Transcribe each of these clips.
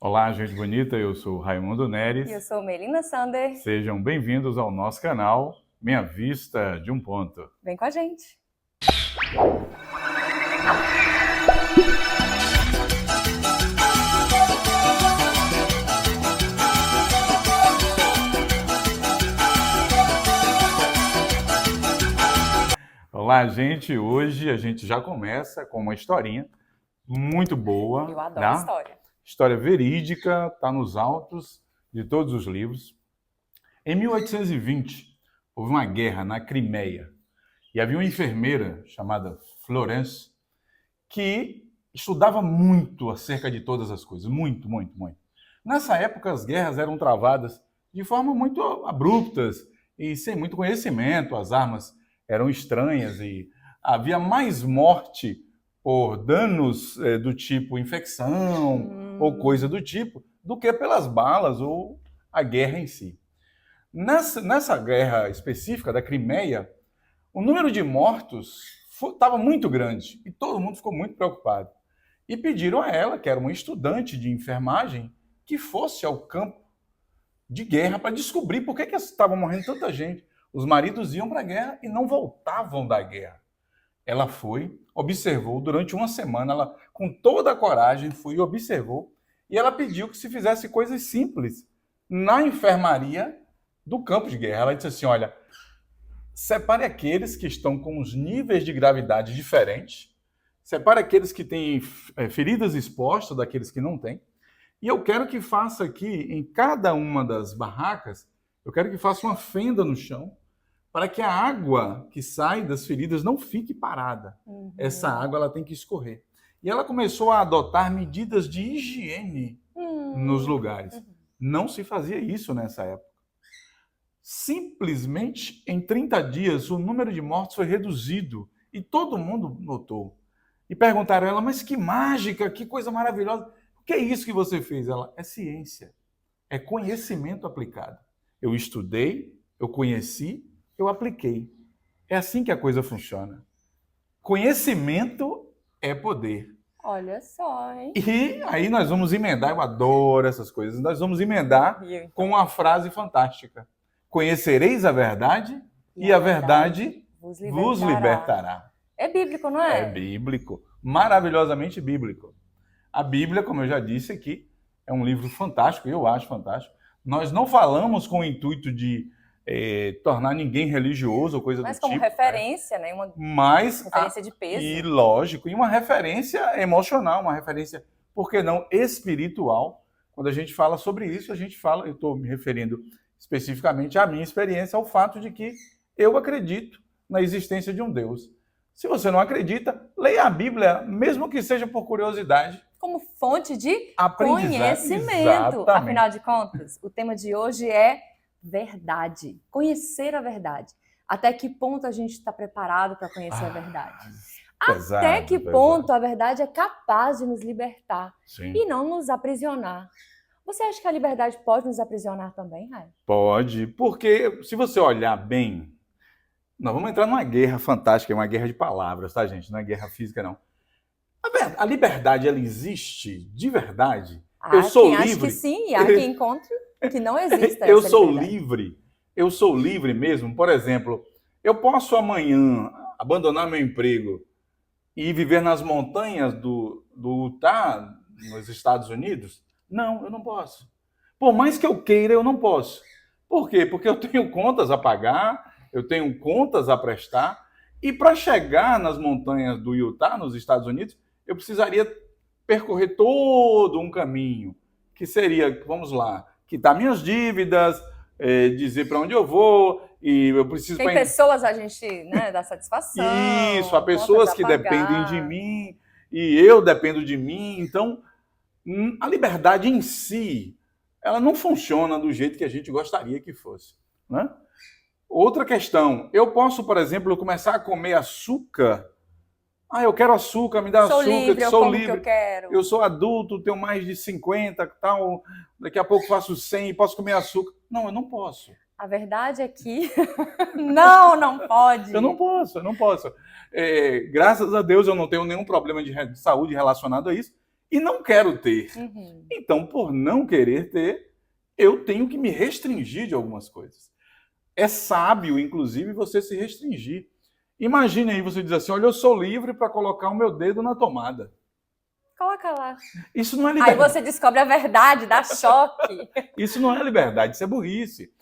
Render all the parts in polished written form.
Olá, gente bonita, eu sou Raimundo Neres. E eu sou Melina Sander. Sejam bem-vindos ao nosso canal Minha Vista de um Ponto. Vem com a gente. Olá, gente. Hoje a gente já começa com uma historinha muito boa. Eu adoro história. História verídica, está nos autos de todos os livros. Em 1820, houve uma guerra na Crimeia e havia uma enfermeira chamada Florence que estudava muito acerca de todas as coisas, muito. Nessa época, as guerras eram travadas de forma muito abruptas e sem muito conhecimento, as armas eram estranhas e havia mais morte por danos do tipo infecção ou coisa do tipo, do que pelas balas ou a guerra em si. Nessa guerra específica da Crimeia, o número de mortos estava muito grande e todo mundo ficou muito preocupado. E pediram a ela, que era uma estudante de enfermagem, que fosse ao campo de guerra para descobrir por que estava morrendo tanta gente. Os maridos iam para a guerra e não voltavam da guerra. Ela foi, observou durante uma semana, ela com toda a coragem foi e observou, e ela pediu que se fizesse coisas simples na enfermaria do campo de guerra. Ela disse assim, olha, separe aqueles que estão com os níveis de gravidade diferentes, separe aqueles que têm feridas expostas daqueles que não têm, e eu quero que faça aqui, em cada uma das barracas, eu quero que faça uma fenda no chão, para que a água que sai das feridas não fique parada. Essa água ela tem que escorrer. E ela começou a adotar medidas de higiene nos lugares. Não se fazia isso nessa época. Simplesmente, em 30 dias, o número de mortos foi reduzido. E todo mundo notou. E perguntaram a ela, mas que mágica, que coisa maravilhosa. O que é isso que você fez? Ela, é ciência. É conhecimento aplicado. Eu estudei, eu conheci, eu apliquei. É assim que a coisa funciona. Conhecimento é poder. Olha só, hein? E aí nós vamos emendar, eu adoro essas coisas, nós vamos emendar com uma frase fantástica. Conhecereis a verdade e a verdade vos libertará. É bíblico, não é? É bíblico, maravilhosamente bíblico. A Bíblia, como eu já disse aqui, é um livro fantástico, eu acho fantástico. Nós não falamos com o intuito de tornar ninguém religioso ou coisa do tipo. Mas como referência, né? Uma referência de peso. E lógico, e uma referência emocional, uma referência, por que não, espiritual. Quando a gente fala sobre isso, a gente fala, eu estou me referindo especificamente à minha experiência, ao fato de que eu acredito na existência de um Deus. Se você não acredita, leia a Bíblia, mesmo que seja por curiosidade. Como fonte de conhecimento. Exatamente. Afinal de contas, o tema de hoje é verdade. Conhecer a verdade. Até que ponto a gente está preparado para conhecer a verdade? Até que ponto a verdade é capaz de nos libertar e não nos aprisionar. Você acha que a liberdade pode nos aprisionar também, Rai? Pode, porque se você olhar bem, nós vamos entrar numa guerra fantástica, uma guerra de palavras, tá, gente? Não é guerra física, não. A liberdade, ela existe de verdade? Eu sou livre. Acho que sim, e há quem encontre que não exista essa liberdade. Eu sou livre mesmo. Por exemplo, eu posso amanhã abandonar meu emprego e viver nas montanhas do Utah, nos Estados Unidos? Não, eu não posso. Por mais que eu queira, eu não posso. Por quê? Porque eu tenho contas a pagar, eu tenho contas a prestar, e para chegar nas montanhas do Utah, nos Estados Unidos, eu precisaria percorrer todo um caminho, que seria, vamos lá, quitar minhas dívidas, dizer para onde eu vou, e eu preciso... Tem pessoas a gente dá satisfação. Isso, há pessoas que dependem de mim, e eu dependo de mim. Então, a liberdade em si, ela não funciona do jeito que a gente gostaria que fosse, né? Outra questão, eu posso, por exemplo, começar a comer açúcar. Eu quero açúcar, me dá açúcar, sou livre, que eu quero. Eu sou adulto, tenho mais de 50, tal, daqui a pouco faço 100 e posso comer açúcar. Não, eu não posso. A verdade é que não pode. Eu não posso. Graças a Deus eu não tenho nenhum problema de saúde relacionado a isso. e não quero ter. Uhum. Então, por não querer ter, eu tenho que me restringir de algumas coisas. É sábio, inclusive, você se restringir. Imagine aí você diz assim, olha, eu sou livre para colocar o meu dedo na tomada. Coloca lá. Isso não é liberdade. Aí você descobre a verdade, dá choque. Isso não é liberdade, isso é burrice.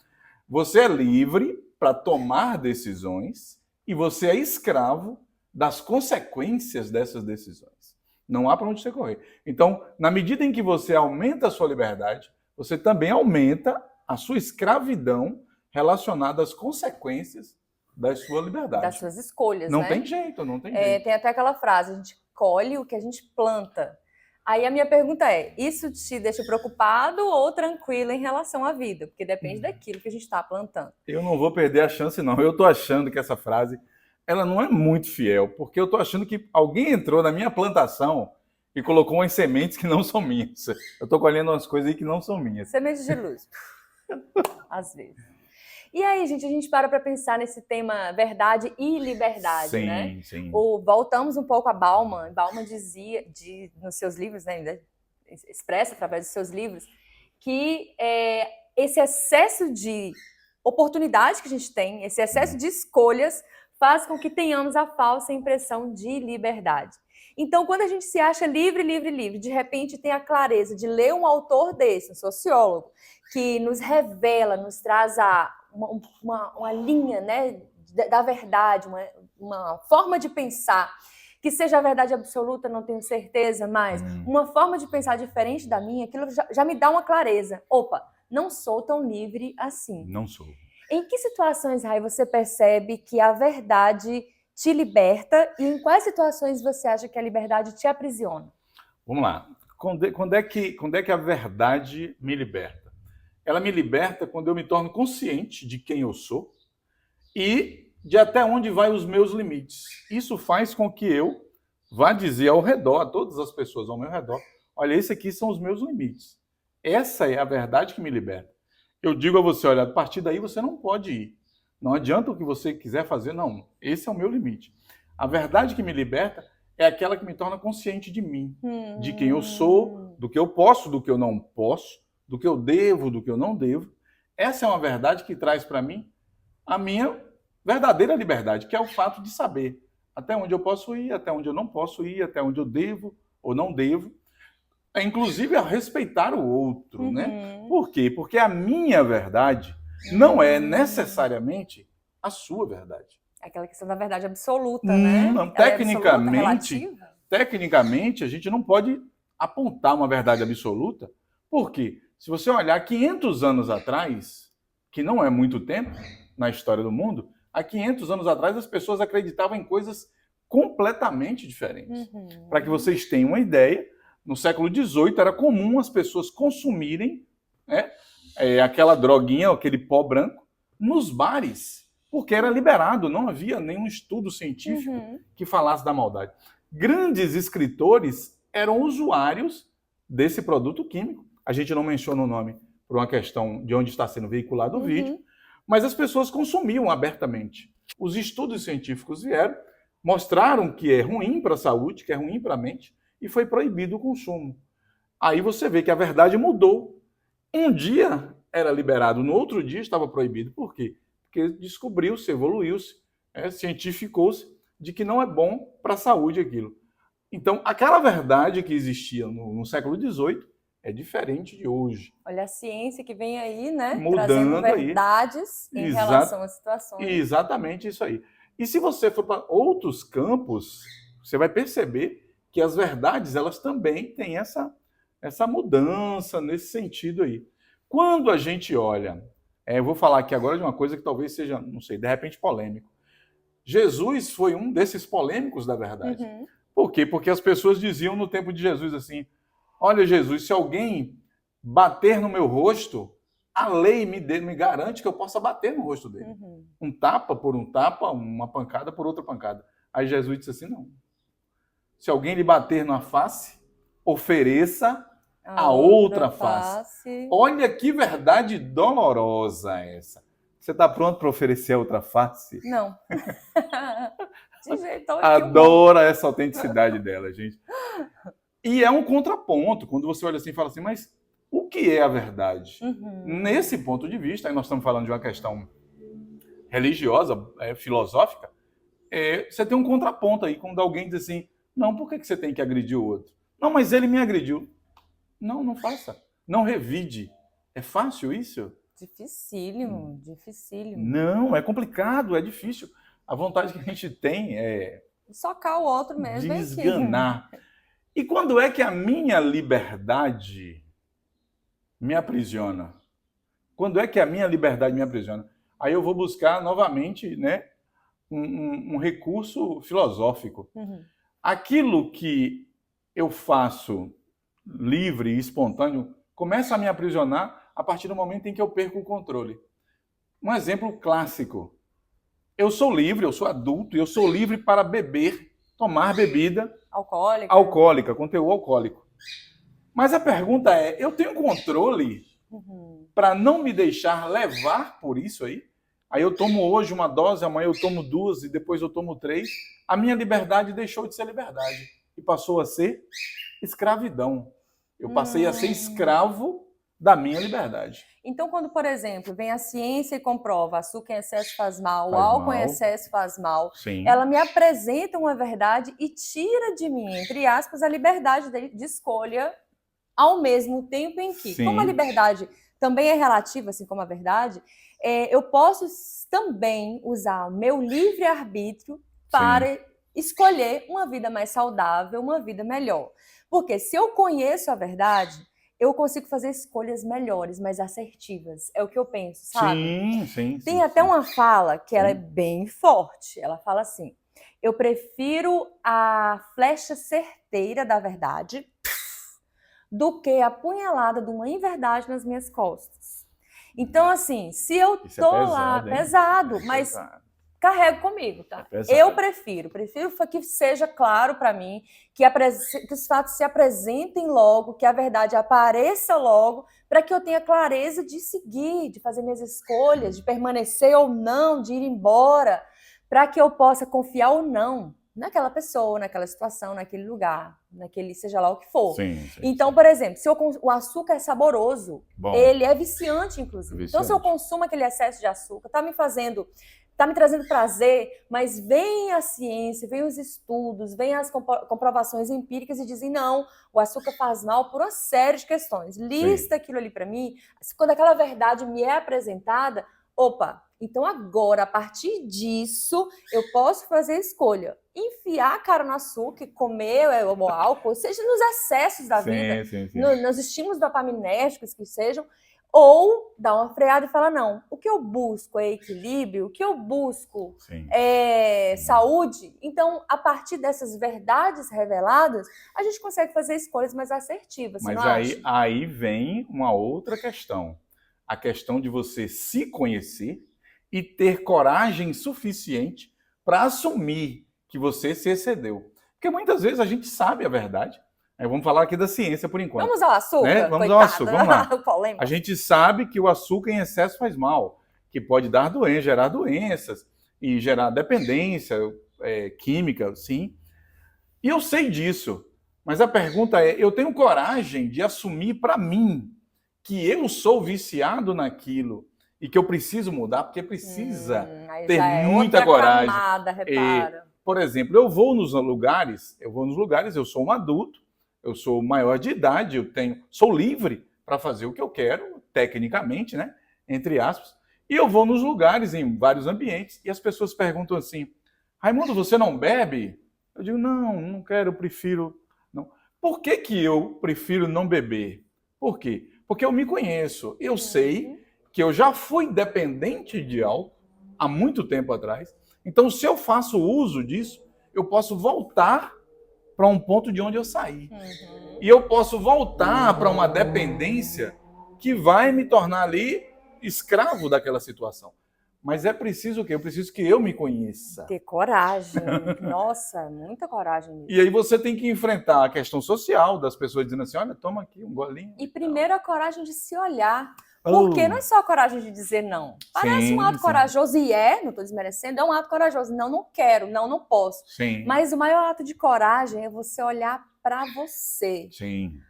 Você é livre para tomar decisões e você é escravo das consequências dessas decisões. Não há para onde você correr. Então, na medida em que você aumenta a sua liberdade, você também aumenta a sua escravidão relacionada às consequências da sua liberdade. Das suas escolhas, não né? Tem jeito, não tem jeito. Tem até aquela frase, a gente colhe o que a gente planta. Aí a minha pergunta é, isso te deixa preocupado ou tranquilo em relação à vida? Porque depende daquilo que a gente está plantando. Eu não vou perder a chance, não. Eu estou achando que essa frase ela não é muito fiel, porque eu estou achando que alguém entrou na minha plantação e colocou umas sementes que não são minhas. Eu estou colhendo umas coisas aí que não são minhas. Sementes de luz. Às vezes. E aí, gente, a gente para pensar nesse tema verdade e liberdade, sim, né? Sim. Voltamos um pouco a Bauman. Bauman dizia, nos seus livros, né, expressa através dos seus livros, que esse excesso de oportunidade que a gente tem, esse excesso de escolhas, faz com que tenhamos a falsa impressão de liberdade. Então, quando a gente se acha livre, de repente tem a clareza de ler um autor desse, um sociólogo, que nos revela, nos traz uma linha, né, da verdade, uma forma de pensar, que seja a verdade absoluta, não tenho certeza, mas uma forma de pensar diferente da minha, aquilo já me dá uma clareza. Opa, não sou tão livre assim. Não sou. Em que situações, Rai, você percebe que a verdade te liberta e em quais situações você acha que a liberdade te aprisiona? Vamos lá. Quando é que a verdade me liberta? Ela me liberta quando eu me torno consciente de quem eu sou e de até onde vai os meus limites. Isso faz com que eu vá dizer ao redor, a todas as pessoas ao meu redor, olha, esses aqui são os meus limites. Essa é a verdade que me liberta. Eu digo a você, olha, a partir daí você não pode ir. Não adianta o que você quiser fazer, não. Esse é o meu limite. A verdade que me liberta é aquela que me torna consciente de mim, de quem eu sou, do que eu posso, do que eu não posso, do que eu devo, do que eu não devo. Essa é uma verdade que traz para mim a minha verdadeira liberdade, que é o fato de saber até onde eu posso ir, até onde eu não posso ir, até onde eu devo ou não devo. Inclusive a respeitar o outro, né? Por quê? Porque a minha verdade não é necessariamente a sua verdade. Aquela questão da verdade absoluta, né? Não, tecnicamente, a gente não pode apontar uma verdade absoluta, porque se você olhar 500 anos atrás, que não é muito tempo na história do mundo, há 500 anos atrás as pessoas acreditavam em coisas completamente diferentes. Para que vocês tenham uma ideia, no século XVIII era comum as pessoas consumirem aquela droguinha, aquele pó branco, nos bares, porque era liberado, não havia nenhum estudo científico que falasse da maldade. Grandes escritores eram usuários desse produto químico. A gente não menciona o nome por uma questão de onde está sendo veiculado o vídeo, mas as pessoas consumiam abertamente. Os estudos científicos vieram, mostraram que é ruim para a saúde, que é ruim para a mente, e foi proibido o consumo. Aí você vê que a verdade mudou. Um dia era liberado, no outro dia estava proibido. Por quê? Porque descobriu-se, evoluiu-se, cientificou-se de que não é bom para a saúde aquilo. Então, aquela verdade que existia no século XVIII é diferente de hoje. Olha a ciência que vem aí, né? Mudando trazendo verdades em relação às situações. Exatamente isso aí. E se você for para outros campos, você vai perceber que as verdades, elas também têm essa mudança nesse sentido aí. Quando a gente olha, eu vou falar aqui agora de uma coisa que talvez seja, não sei, de repente polêmico. Jesus foi um desses polêmicos da verdade. Por quê? Porque as pessoas diziam no tempo de Jesus assim, olha Jesus, se alguém bater no meu rosto, a lei me garante que eu possa bater no rosto dele. Um tapa por um tapa, uma pancada por outra pancada. Aí Jesus disse assim, não. Se alguém lhe bater na face, ofereça a outra face. Olha que verdade dolorosa essa. Você está pronto para oferecer a outra face? Não. De jeito Adora essa autenticidade dela, gente. E é um contraponto, quando você olha assim e fala assim, mas o que é a verdade? Nesse ponto de vista, aí nós estamos falando de uma questão religiosa, filosófica, você tem um contraponto aí, quando alguém diz assim, não, por que você tem que agredir o outro? Não, mas ele me agrediu. Não, não faça. Não revide. É fácil isso? Dificílimo, dificílimo. Não, é complicado, é difícil. A vontade que a gente tem é... socar o outro mesmo. desganar. E quando é que a minha liberdade me aprisiona? Quando é que a minha liberdade me aprisiona? Aí eu vou buscar novamente, né, um recurso filosófico. Aquilo que eu faço livre e espontâneo começa a me aprisionar a partir do momento em que eu perco o controle. Um exemplo clássico. Eu sou livre, eu sou adulto, eu sou livre para beber, tomar bebida alcoólica, com teor alcoólico. Mas a pergunta é, eu tenho controle para não me deixar levar por isso aí? Aí eu tomo hoje uma dose, amanhã eu tomo 2 e depois eu tomo 3. A minha liberdade deixou de ser liberdade e passou a ser escravidão. Eu passei a ser escravo da minha liberdade. Então, quando, por exemplo, vem a ciência e comprova açúcar em excesso faz mal, o álcool em excesso faz mal, ela me apresenta uma verdade e tira de mim, entre aspas, a liberdade de escolha ao mesmo tempo em que, como a liberdade também é relativa, assim como a verdade, eu posso também usar o meu livre-arbítrio para escolher uma vida mais saudável, uma vida melhor. Porque se eu conheço a verdade, eu consigo fazer escolhas melhores, mais assertivas. É o que eu penso, sabe? Tem até uma fala que ela é bem forte. Ela fala assim, eu prefiro a flecha certeira da verdade do que a punhalada de uma inverdade nas minhas costas. Então, assim, se eu tô lá... Pesado, mas... carrego comigo, tá? Eu prefiro que seja claro para mim, que os fatos se apresentem logo, que a verdade apareça logo, para que eu tenha clareza de seguir, de fazer minhas escolhas, de permanecer ou não, de ir embora, para que eu possa confiar ou não naquela pessoa, naquela situação, naquele lugar, naquele seja lá o que for. Então, por exemplo, se o açúcar é saboroso, ele é viciante, inclusive. Então, se eu consumo aquele excesso de açúcar, tá me trazendo prazer, mas vem a ciência, vem os estudos, vem as comprovações empíricas e dizem, não, o açúcar faz mal por uma série de questões. Lista aquilo ali para mim, quando aquela verdade me é apresentada, opa, então agora, a partir disso, eu posso fazer a escolha. Enfiar a cara no açúcar, comer o álcool, seja nos excessos da vida, nos estímulos dopaminérgicos que sejam, ou dar uma freada e falar, não, o que eu busco é equilíbrio, o que eu busco é saúde. Então, a partir dessas verdades reveladas, a gente consegue fazer escolhas mais assertivas. Mas aí vem uma outra questão. A questão de você se conhecer e ter coragem suficiente para assumir que você se excedeu. Porque muitas vezes a gente sabe a verdade. Vamos falar aqui da ciência por enquanto. Vamos ao açúcar? Né? Vamos ao açúcar, vamos lá. A gente sabe que o açúcar em excesso faz mal, que pode dar doença, gerar doenças e gerar dependência química, sim. E eu sei disso, mas a pergunta é, eu tenho coragem de assumir para mim que eu sou viciado naquilo e que eu preciso mudar, porque precisa ter muita coragem. Camada, repara. Por exemplo, eu vou nos lugares, eu sou um adulto, eu sou maior de idade, sou livre para fazer o que eu quero, tecnicamente, né? Entre aspas. E eu vou nos lugares, em vários ambientes, e as pessoas perguntam assim, Raimundo, você não bebe? Eu digo, não quero, eu prefiro... Não. Por que eu prefiro não beber? Por quê? Porque eu me conheço. Eu sei que eu já fui dependente de álcool há muito tempo atrás. Então, se eu faço uso disso, eu posso voltar para um ponto de onde eu saí. E eu posso voltar para uma dependência que vai me tornar ali escravo daquela situação. Mas é preciso o quê? Eu preciso que eu me conheça. Ter coragem. Nossa, muita coragem mesmo. E aí você tem que enfrentar a questão social das pessoas dizendo assim, olha, toma aqui um golinho. E primeiro a coragem de se olhar. Porque não é só a coragem de dizer não. Parece um ato corajoso, e não estou desmerecendo, é um ato corajoso. Não, não quero, não posso. Sim. Mas o maior ato de coragem é você olhar para você. Sim.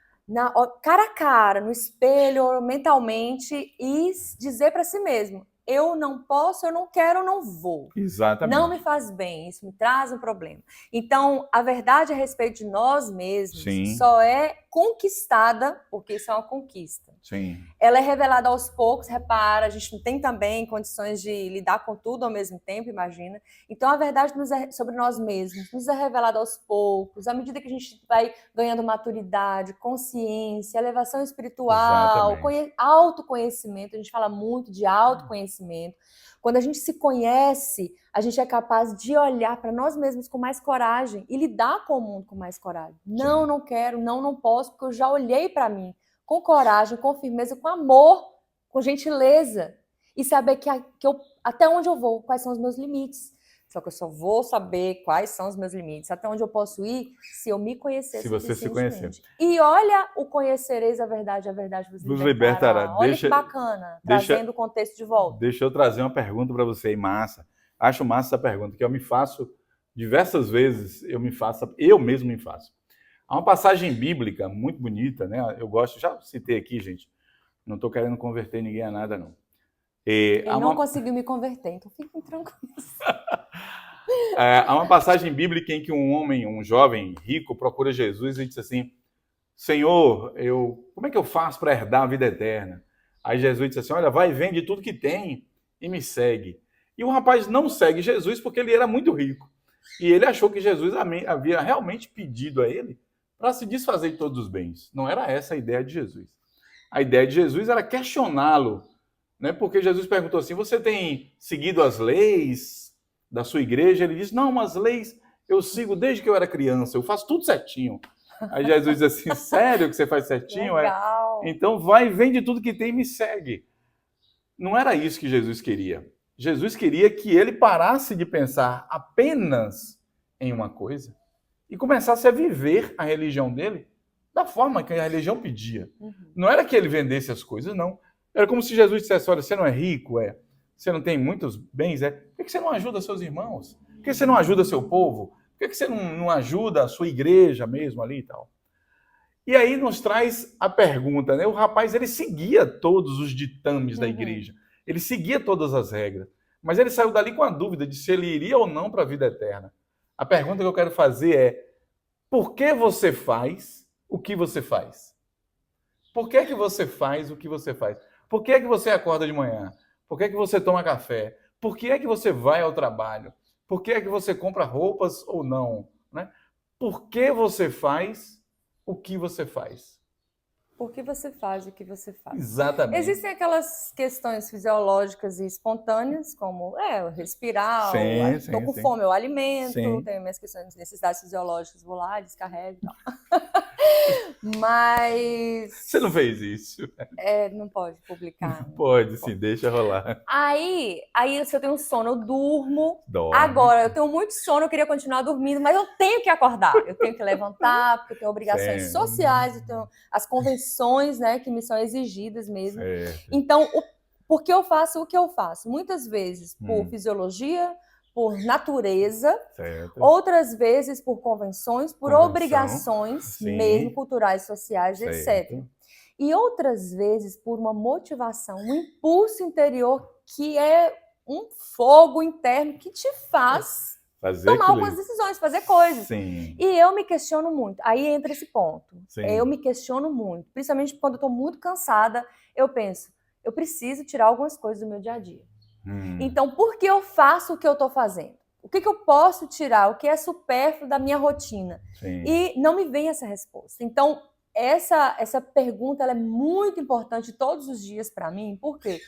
Cara a cara, no espelho, mentalmente, e dizer para si mesmo: eu não posso, eu não quero, eu não vou. Exatamente. Não me faz bem, isso me traz um problema. Então, a verdade a respeito de nós mesmos só é conquistada, porque isso é uma conquista. Sim. Ela é revelada aos poucos, repara, a gente não tem também condições de lidar com tudo ao mesmo tempo, imagina. Então, a verdade sobre nós mesmos nos é revelada aos poucos, à medida que a gente vai ganhando maturidade, consciência, elevação espiritual, autoconhecimento. A gente fala muito de autoconhecimento. Quando a gente se conhece, a gente é capaz de olhar para nós mesmos com mais coragem e lidar com o mundo com mais coragem. Não, não quero, não posso, porque eu já olhei para mim com coragem, com firmeza, com amor, com gentileza. E saber até onde eu vou, quais são os meus limites. Só que eu só vou saber quais são os meus limites, até onde eu posso ir, se eu me conhecer. Se você se conhecer. E olha o conhecereis a verdade vos libertará. Olha que bacana, trazendo o contexto de volta. Deixa eu trazer uma pergunta para você, e massa. Acho massa essa pergunta, que eu me faço diversas vezes, eu mesmo me faço. Há uma passagem bíblica muito bonita, né? Eu gosto, já citei aqui, gente. Não estou querendo converter ninguém a nada, não. Ele não conseguiu me converter, então fiquem tranquilos. Há uma passagem bíblica em que um jovem rico, procura Jesus e diz assim: Senhor, como é que eu faço para herdar a vida eterna? Aí Jesus disse assim: olha, vai, vende tudo que tem e me segue. E o rapaz não segue Jesus porque ele era muito rico. E ele achou que Jesus havia realmente pedido a ele para se desfazer de todos os bens. Não era essa a ideia de Jesus. A ideia de Jesus era questioná-lo, né? Porque Jesus perguntou assim: você tem seguido as leis da sua igreja? Ele disse: não, as leis eu sigo desde que eu era criança, eu faço tudo certinho. Aí Jesus diz assim: sério que você faz certinho? Legal. Então vai, vende tudo que tem e me segue. Não era isso que Jesus queria. Jesus queria que ele parasse de pensar apenas em uma coisa e começasse a viver a religião dele da forma que a religião pedia. Não era que ele vendesse as coisas, não. Era como se Jesus dissesse: olha, você não é rico, você não tem muitos bens, por que você não ajuda seus irmãos? Por que você não ajuda seu povo? Por que você não ajuda a sua igreja mesmo ali e tal? E aí nos traz a pergunta, né? O rapaz, ele seguia todos os ditames da igreja, ele seguia todas as regras, mas ele saiu dali com a dúvida de se ele iria ou não para a vida eterna. A pergunta que eu quero fazer é: por que você faz o que você faz? Por que você faz o que você faz? Por que você acorda de manhã? Por que você toma café? Por que você vai ao trabalho? Por que você compra roupas ou não? Né? Por que você faz o que você faz? Por que você faz o que você faz? Exatamente. Existem aquelas questões fisiológicas e espontâneas, como respirar, estou com fome, eu alimento, tenho minhas questões de necessidades fisiológicas, vou lá, descarrego e tal. Mas... Você não fez isso? Não pode publicar. Não pode, sim, deixa rolar. Aí, se eu tenho sono, eu durmo. Dorme. Agora, eu tenho muito sono, eu queria continuar dormindo, mas eu tenho que acordar. Eu tenho que levantar, porque eu tenho obrigações sociais, eu tenho as convenções, né, que me são exigidas mesmo. Então, por que eu faço o que eu faço? Muitas vezes por fisiologia, por natureza, outras vezes por convenções, por obrigações mesmo, culturais, sociais, etc. E outras vezes por uma motivação, um impulso interior que é um fogo interno que te faz tomar algumas decisões, fazer coisas. E eu me questiono muito. Aí entra esse ponto. Eu me questiono muito. Principalmente quando eu estou muito cansada, eu penso, eu preciso tirar algumas coisas do meu dia a dia. Então, por que eu faço o que eu estou fazendo? O que eu posso tirar? O que é supérfluo da minha rotina? E não me vem essa resposta. Então, essa pergunta ela é muito importante todos os dias para mim. Por quê?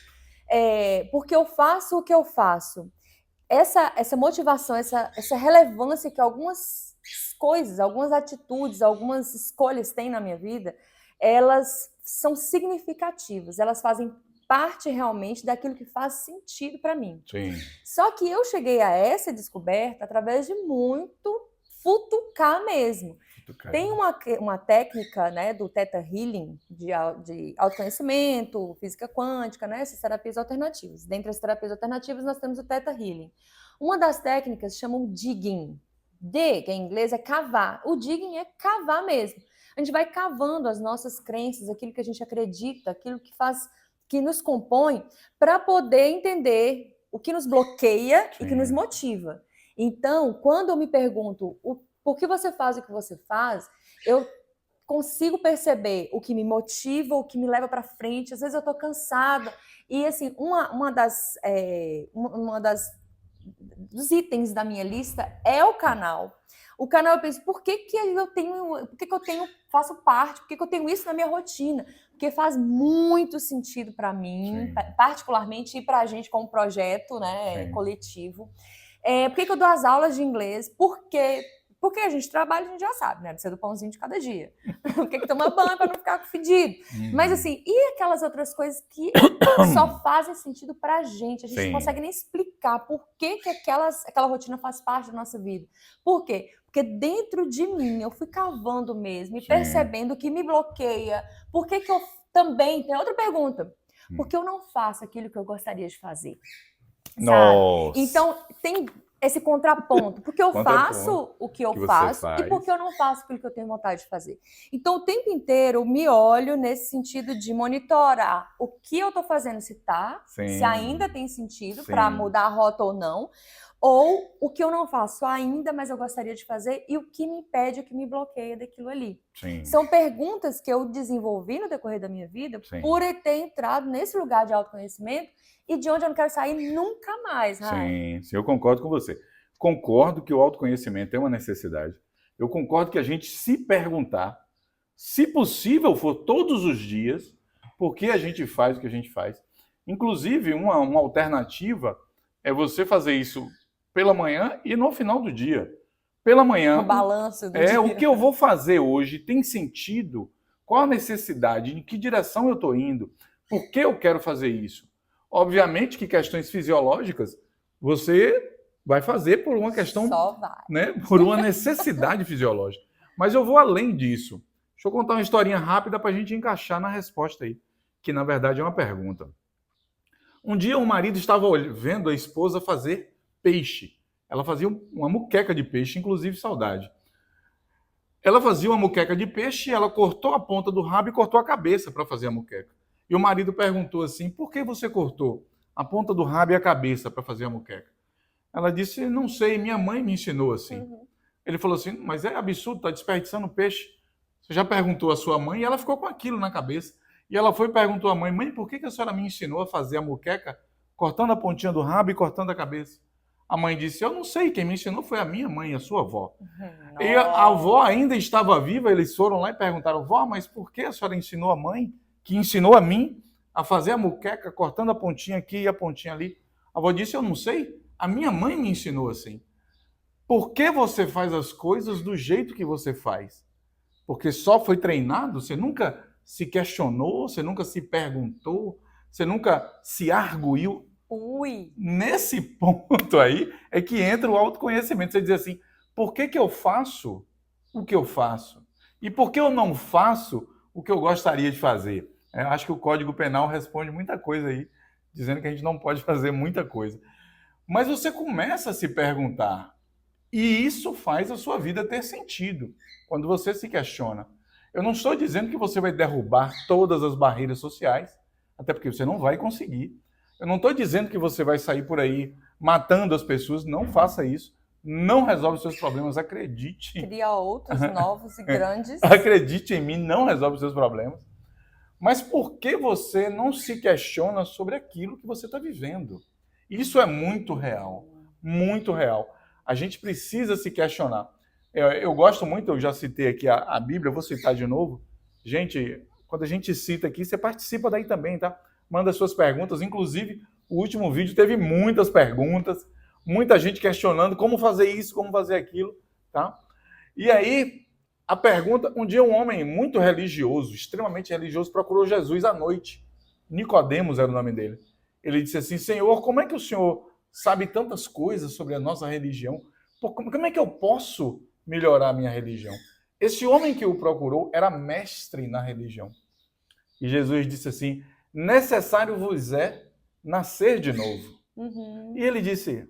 Porque eu faço o que eu faço. Essa motivação, essa relevância que algumas coisas, algumas atitudes, algumas escolhas têm na minha vida, elas são significativas. Elas fazem parte realmente daquilo que faz sentido para mim. Só que eu cheguei a essa descoberta através de muito futucar mesmo. Tem uma técnica, né, do Theta Healing, de autoconhecimento, física quântica, né, essas terapias alternativas. Dentre as terapias alternativas, nós temos o Theta Healing. Uma das técnicas chamam digging. Dig, em inglês, é cavar. O digging é cavar mesmo. A gente vai cavando as nossas crenças, aquilo que a gente acredita, aquilo que nos compõe, para poder entender o que nos bloqueia e que nos motiva. Então, quando eu me pergunto por que você faz o que você faz, eu consigo perceber o que me motiva, o que me leva para frente. Às vezes eu estou cansada. E, assim, dos itens da minha lista é o canal. O canal, eu penso, por que eu faço parte, por que eu tenho isso na minha rotina? Porque faz muito sentido para mim, particularmente, e para a gente como projeto, né, coletivo. Por que eu dou as aulas de inglês? Porque a gente trabalha, a gente já sabe, né? Precisa do pãozinho de cada dia. Por que toma banho para não ficar fedido? Mas, assim, e aquelas outras coisas que só fazem sentido pra gente? A gente não consegue nem explicar por que aquela rotina faz parte da nossa vida. Por quê? Porque dentro de mim, eu fui cavando mesmo e percebendo o que me bloqueia. Por que eu também... Tem outra pergunta. Por que eu não faço aquilo que eu gostaria de fazer? Nossa. Então, tem esse contraponto. Porque eu faço o que eu faço e porque eu não faço aquilo que eu tenho vontade de fazer. Então, o tempo inteiro, eu me olho nesse sentido de monitorar o que eu estou fazendo, se ainda tem sentido para mudar a rota ou não, ou o que eu não faço ainda, mas eu gostaria de fazer, e o que me impede, o que me bloqueia daquilo ali. São perguntas que eu desenvolvi no decorrer da minha vida por ter entrado nesse lugar de autoconhecimento e de onde eu não quero sair nunca mais. Sim, eu concordo com você. Concordo que o autoconhecimento é uma necessidade. Eu concordo que a gente se perguntar, se possível for todos os dias, por que a gente faz o que a gente faz. Inclusive, uma alternativa é você fazer isso pela manhã e no final do dia. Pela manhã, o balanço do dia. O que eu vou fazer hoje tem sentido? Qual a necessidade? Em que direção eu estou indo? Por que eu quero fazer isso? Obviamente que questões fisiológicas você vai fazer por uma questão, né, por uma necessidade fisiológica. Mas eu vou além disso. Deixa eu contar uma historinha rápida para a gente encaixar na resposta aí, que na verdade é uma pergunta. Um dia o marido estava vendo a esposa fazer peixe. Ela fazia uma muqueca de peixe, inclusive saudade. Ela fazia uma muqueca de peixe e ela cortou a ponta do rabo e cortou a cabeça para fazer a muqueca. E o marido perguntou assim, por que você cortou a ponta do rabo e a cabeça para fazer a muqueca? Ela disse, não sei, minha mãe me ensinou assim. Ele falou assim, mas é absurdo, está desperdiçando peixe. Você já perguntou à sua mãe? E ela ficou com aquilo na cabeça. E ela foi e perguntou à mãe, mãe, por que a senhora me ensinou a fazer a muqueca cortando a pontinha do rabo e cortando a cabeça? A mãe disse, eu não sei, quem me ensinou foi a minha mãe, a sua avó. E a avó ainda estava viva, eles foram lá e perguntaram, vó, mas por que a senhora ensinou a mãe, que ensinou a mim, a fazer a muqueca, cortando a pontinha aqui e a pontinha ali? A avó disse, eu não sei, a minha mãe me ensinou assim. Por que você faz as coisas do jeito que você faz? Porque só foi treinado? Você nunca se questionou? Você nunca se perguntou? Você nunca se arguiu? Nesse ponto aí é que entra o autoconhecimento. Você diz assim, por que eu faço o que eu faço? E por que eu não faço o que eu gostaria de fazer? Eu acho que o Código Penal responde muita coisa aí, dizendo que a gente não pode fazer muita coisa. Mas você começa a se perguntar, e isso faz a sua vida ter sentido, quando você se questiona. Eu não estou dizendo que você vai derrubar todas as barreiras sociais, até porque você não vai conseguir. Eu não estou dizendo que você vai sair por aí matando as pessoas, não faça isso. Não resolve os seus problemas, acredite. Cria outros novos e grandes. Acredite em mim, não resolve os seus problemas. Mas por que você não se questiona sobre aquilo que você está vivendo? Isso é muito real, muito real. A gente precisa se questionar. Eu gosto muito, eu já citei aqui a Bíblia, eu vou citar de novo. Gente, quando a gente cita aqui, você participa daí também, tá? Manda suas perguntas. Inclusive, o último vídeo teve muitas perguntas, muita gente questionando como fazer isso, como fazer aquilo, tá? E aí, a pergunta, um dia um homem muito religioso, extremamente religioso, procurou Jesus à noite. Nicodemos era o nome dele. Ele disse assim, Senhor, como é que o Senhor sabe tantas coisas sobre a nossa religião? Como é que eu posso melhorar a minha religião? Esse homem que o procurou era mestre na religião. E Jesus disse assim, necessário vos é nascer de novo. E ele disse,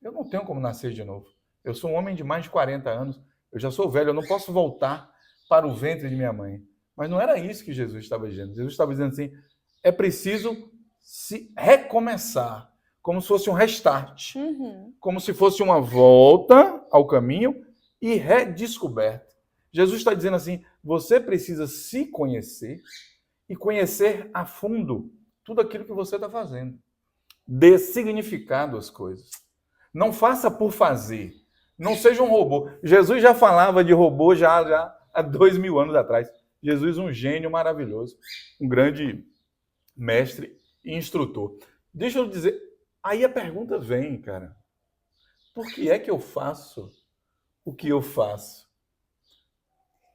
eu não tenho como nascer de novo. Eu sou um homem de mais de 40 anos, eu já sou velho, eu não posso voltar para o ventre de minha mãe. Mas não era isso que Jesus estava dizendo. Jesus estava dizendo assim, é preciso se recomeçar, como se fosse um restart, como se fosse uma volta ao caminho e redescoberta. Jesus está dizendo assim, você precisa se conhecer e conhecer a fundo tudo aquilo que você está fazendo. Dê significado às coisas. Não faça por fazer. Não seja um robô. Jesus já falava de robô já há 2000 anos atrás. Jesus, um gênio maravilhoso, um grande mestre e instrutor. Deixa eu dizer, aí a pergunta vem, cara. Por que é que eu faço o que eu faço?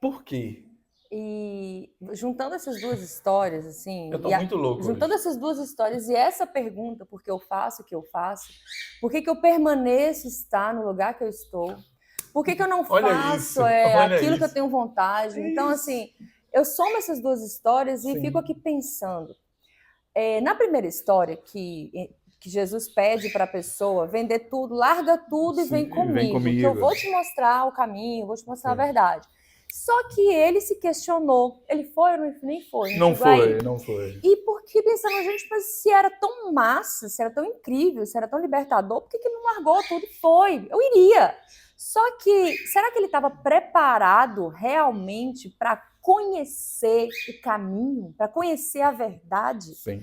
Por quê? E juntando essas duas histórias, assim... Eu tô muito louco juntando hoje. essas duas histórias e essa pergunta, por que eu faço o que eu faço, por que eu permaneço estar no lugar que eu estou, por que eu não faço aquilo que eu tenho vontade. Então, assim, eu somo essas duas histórias e fico aqui pensando. Na primeira história, que Jesus pede para a pessoa vender tudo, larga tudo e vem comigo, que eu vou te mostrar o caminho, vou te mostrar a verdade. Só que ele se questionou. Ele foi ou nem foi? Não foi. E porque pensando, gente, mas se era tão massa, se era tão incrível, se era tão libertador, por que ele não largou tudo e foi? Eu iria. Só que, será que ele estava preparado realmente para conhecer o caminho, para conhecer a verdade? Sim,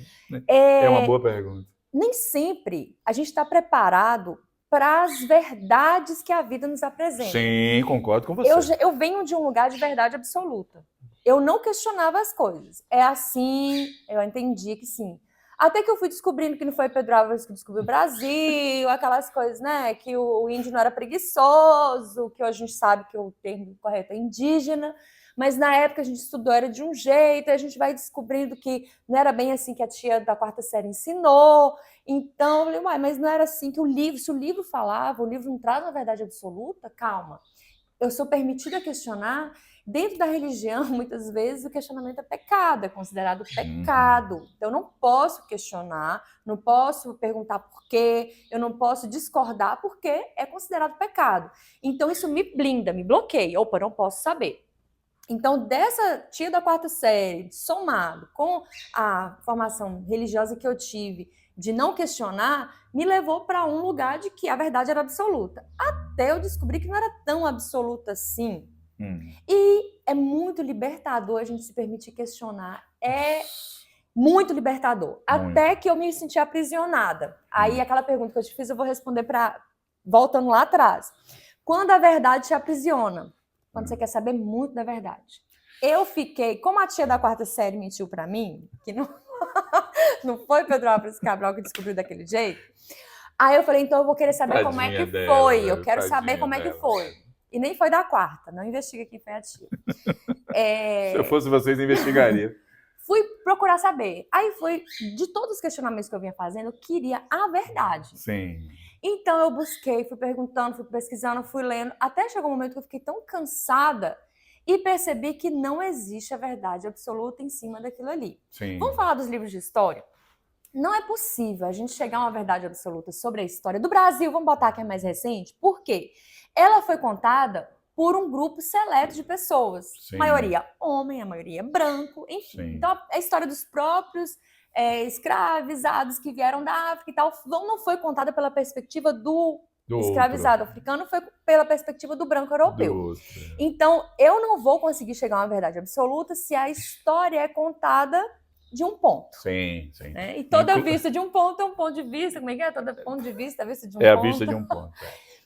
é uma boa pergunta. Nem sempre a gente está preparado para as verdades que a vida nos apresenta. Sim, concordo com você. Eu venho de um lugar de verdade absoluta. Eu não questionava as coisas. É assim, eu entendi que sim. Até que eu fui descobrindo que não foi Pedro Álvares que descobriu o Brasil, aquelas coisas, né? Que o índio não era preguiçoso, que hoje a gente sabe que o termo correto é indígena. Mas na época a gente estudou, era de um jeito, a gente vai descobrindo que não era bem assim que a tia da quarta série ensinou. Então, eu falei, uai, mas não era assim que o livro, se o livro falava, o livro não traz uma verdade absoluta, calma. Eu sou permitida questionar. Dentro da religião, muitas vezes, o questionamento é pecado, é considerado pecado. Então, eu não posso questionar, não posso perguntar por quê, eu não posso discordar porque é considerado pecado. Então, isso me blinda, me bloqueia. Opa, não posso saber. Então, dessa tia da quarta série, somado com a formação religiosa que eu tive, de não questionar, me levou para um lugar de que a verdade era absoluta. Até eu descobri que não era tão absoluta assim. E é muito libertador a gente se permitir questionar. É muito libertador. Até que eu me senti aprisionada. Aí, aquela pergunta que eu te fiz, eu vou responder voltando lá atrás. Quando a verdade te aprisiona? Quando você quer saber muito da verdade. Eu fiquei, como a tia da quarta série mentiu para mim, que não, não foi Pedro Álvares Cabral que descobriu daquele jeito, aí eu falei, então eu vou querer saber como é que foi, eu quero saber como é que foi. E nem foi da quarta, não investiga quem foi a tia. Se eu fosse vocês, investigaria. Fui procurar saber. Aí foi, de todos os questionamentos que eu vinha fazendo, eu queria a verdade. Sim. Então eu busquei, fui perguntando, fui pesquisando, fui lendo, até chegou um momento que eu fiquei tão cansada e percebi que não existe a verdade absoluta em cima daquilo ali. Sim. Vamos falar dos livros de história? Não é possível a gente chegar a uma verdade absoluta sobre a história do Brasil, vamos botar que é mais recente, por quê? Ela foi contada por um grupo seleto de pessoas, Sim. A maioria homem, a maioria branco, enfim. Sim. Então a história dos próprios escravizados que vieram da África e tal, não foi contada pela perspectiva do escravizado africano, foi pela perspectiva do branco europeu. Então, eu não vou conseguir chegar a uma verdade absoluta se a história é contada de um ponto. Sim, sim. Né? E toda vista de um ponto é um ponto de vista. Como é que é? Todo ponto de vista é vista de um ponto. É a vista de um ponto.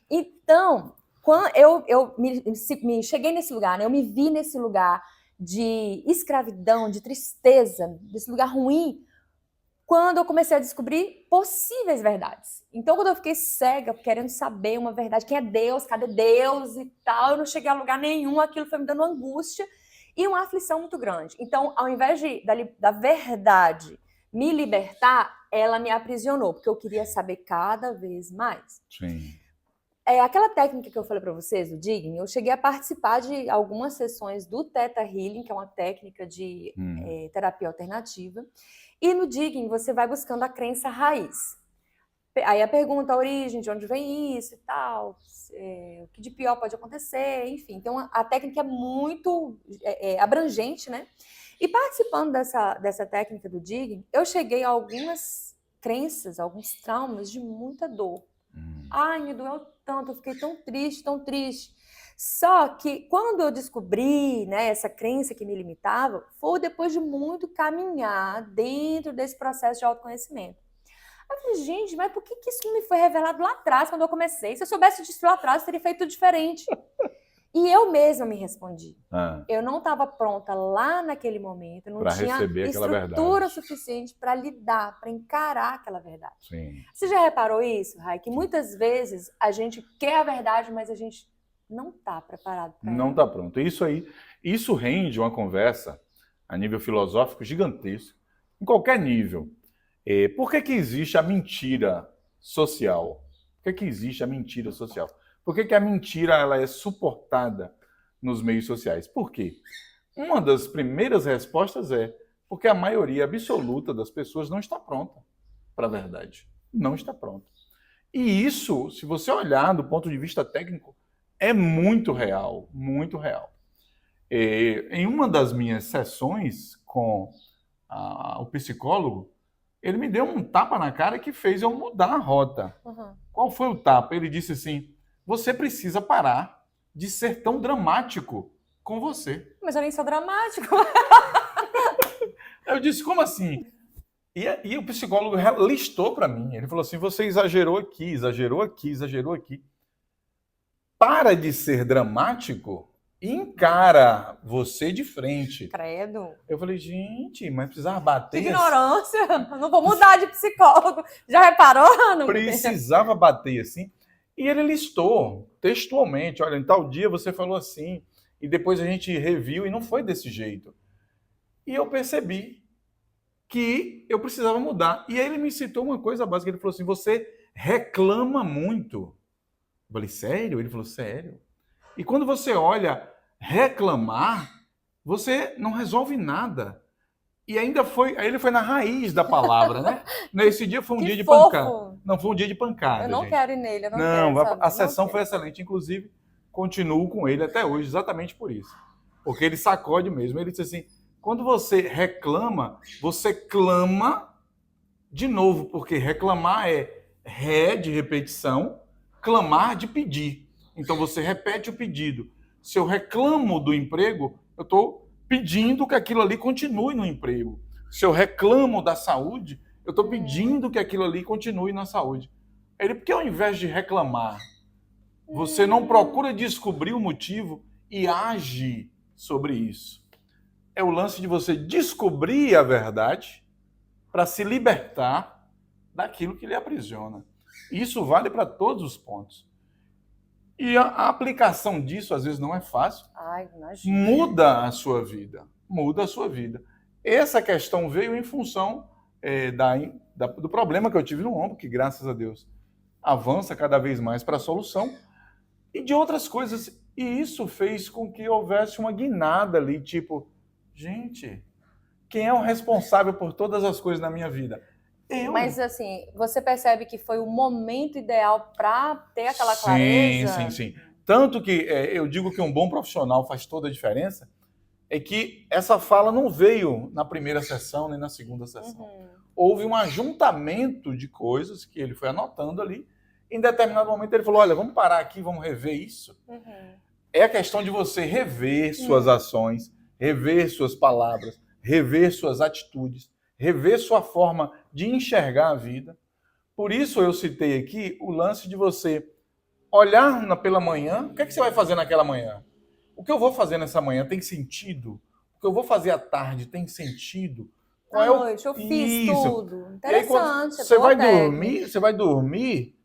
Então, quando eu me cheguei nesse lugar, né? Eu me vi nesse lugar de escravidão, de tristeza, desse lugar ruim, quando eu comecei a descobrir possíveis verdades. Então, quando eu fiquei cega, querendo saber uma verdade, quem é Deus, cadê Deus e tal, eu não cheguei a lugar nenhum, aquilo foi me dando angústia e uma aflição muito grande. Então, ao invés da verdade me libertar, ela me aprisionou, porque eu queria saber cada vez mais. Sim. Aquela técnica que eu falei para vocês, do digging, eu cheguei a participar de algumas sessões do Theta Healing, que é uma técnica de terapia alternativa. E no digging você vai buscando a crença raiz. Aí a pergunta, a origem, de onde vem isso e tal, o que de pior pode acontecer, enfim. Então a técnica é muito abrangente, né? E participando dessa técnica do digging, eu cheguei a algumas crenças, alguns traumas de muita dor. Ai, me doeu tanto, eu fiquei tão triste, tão triste. Só que quando eu descobri, né, essa crença que me limitava, foi depois de muito caminhar dentro desse processo de autoconhecimento. Eu falei, gente, mas por que isso não me foi revelado lá atrás, quando eu comecei? Se eu soubesse disso lá atrás, eu teria feito tudo diferente. E eu mesma me respondi. Eu não estava pronta lá naquele momento, eu não tinha estrutura suficiente para lidar, para encarar aquela verdade. Sim. Você já reparou isso, Rai? Que muitas vezes a gente quer a verdade, mas a gente não está preparado para ela. Não está pronto. Isso rende uma conversa a nível filosófico gigantesco, em qualquer nível. Por que existe a mentira social? Por que existe a mentira social? Por que a mentira ela é suportada nos meios sociais? Por quê? Uma das primeiras respostas é porque a maioria absoluta das pessoas não está pronta para a verdade. Não está pronta. E isso, se você olhar do ponto de vista técnico, é muito real, muito real. Em uma das minhas sessões com o psicólogo, ele me deu um tapa na cara que fez eu mudar a rota. Qual foi o tapa? Ele disse assim, você precisa parar de ser tão dramático com você. Mas eu nem sou dramático. Eu disse, como assim? E o psicólogo listou para mim. Ele falou assim, você exagerou aqui, exagerou aqui, exagerou aqui. Para de ser dramático e encara você de frente. Credo. Eu falei, gente, mas precisava bater... Que ignorância. Eu não vou mudar de psicólogo. Já reparou? Não precisava bater assim. E ele listou textualmente, olha, em tal dia você falou assim, e depois a gente reviu e não foi desse jeito. E eu percebi que eu precisava mudar. E aí ele me citou uma coisa básica, ele falou assim, você reclama muito. Eu falei, sério? Ele falou, sério. E quando você olha reclamar, você não resolve nada. E ainda aí ele foi na raiz da palavra, né? Nesse dia foi um dia de pancada. Não, foi um dia de pancada. Eu não gente. Quero ir nele, eu não quero. A sessão foi excelente, inclusive continuo com ele até hoje, exatamente por isso. Porque ele sacode mesmo. Ele disse assim, quando você reclama, você clama de novo, porque reclamar é ré de repetição, clamar de pedir. Então você repete o pedido. Se eu reclamo do emprego, eu estou pedindo que aquilo ali continue no emprego. Se eu reclamo da saúde, eu estou pedindo que aquilo ali continue na saúde. Porque ao invés de reclamar, você não procura descobrir o motivo e age sobre isso. É o lance de você descobrir a verdade para se libertar daquilo que lhe aprisiona. Isso vale para todos os pontos. E a aplicação disso, às vezes, não é fácil. Ai, imagina. Muda a sua vida. Muda a sua vida. Essa questão veio em função do problema que eu tive no ombro, que, graças a Deus, avança cada vez mais para a solução, e de outras coisas. E isso fez com que houvesse uma guinada ali, tipo, gente, quem é o responsável por todas as coisas na minha vida? Eu. Mas, assim, você percebe que foi o momento ideal para ter aquela clareza? Sim. Tanto que eu digo que um bom profissional faz toda a diferença, é que essa fala não veio na primeira sessão nem na segunda sessão. Houve um ajuntamento de coisas que ele foi anotando ali. Em determinado momento ele falou, olha, vamos parar aqui, vamos rever isso. É a questão de você rever suas ações, rever suas palavras, rever suas atitudes, rever sua forma de enxergar a vida. Por isso eu citei aqui o lance de você olhar pela manhã. O que é que você vai fazer naquela manhã? O que eu vou fazer nessa manhã tem sentido? O que eu vou fazer à tarde tem sentido? À noite eu fiz tudo. Interessante. Você vai dormir.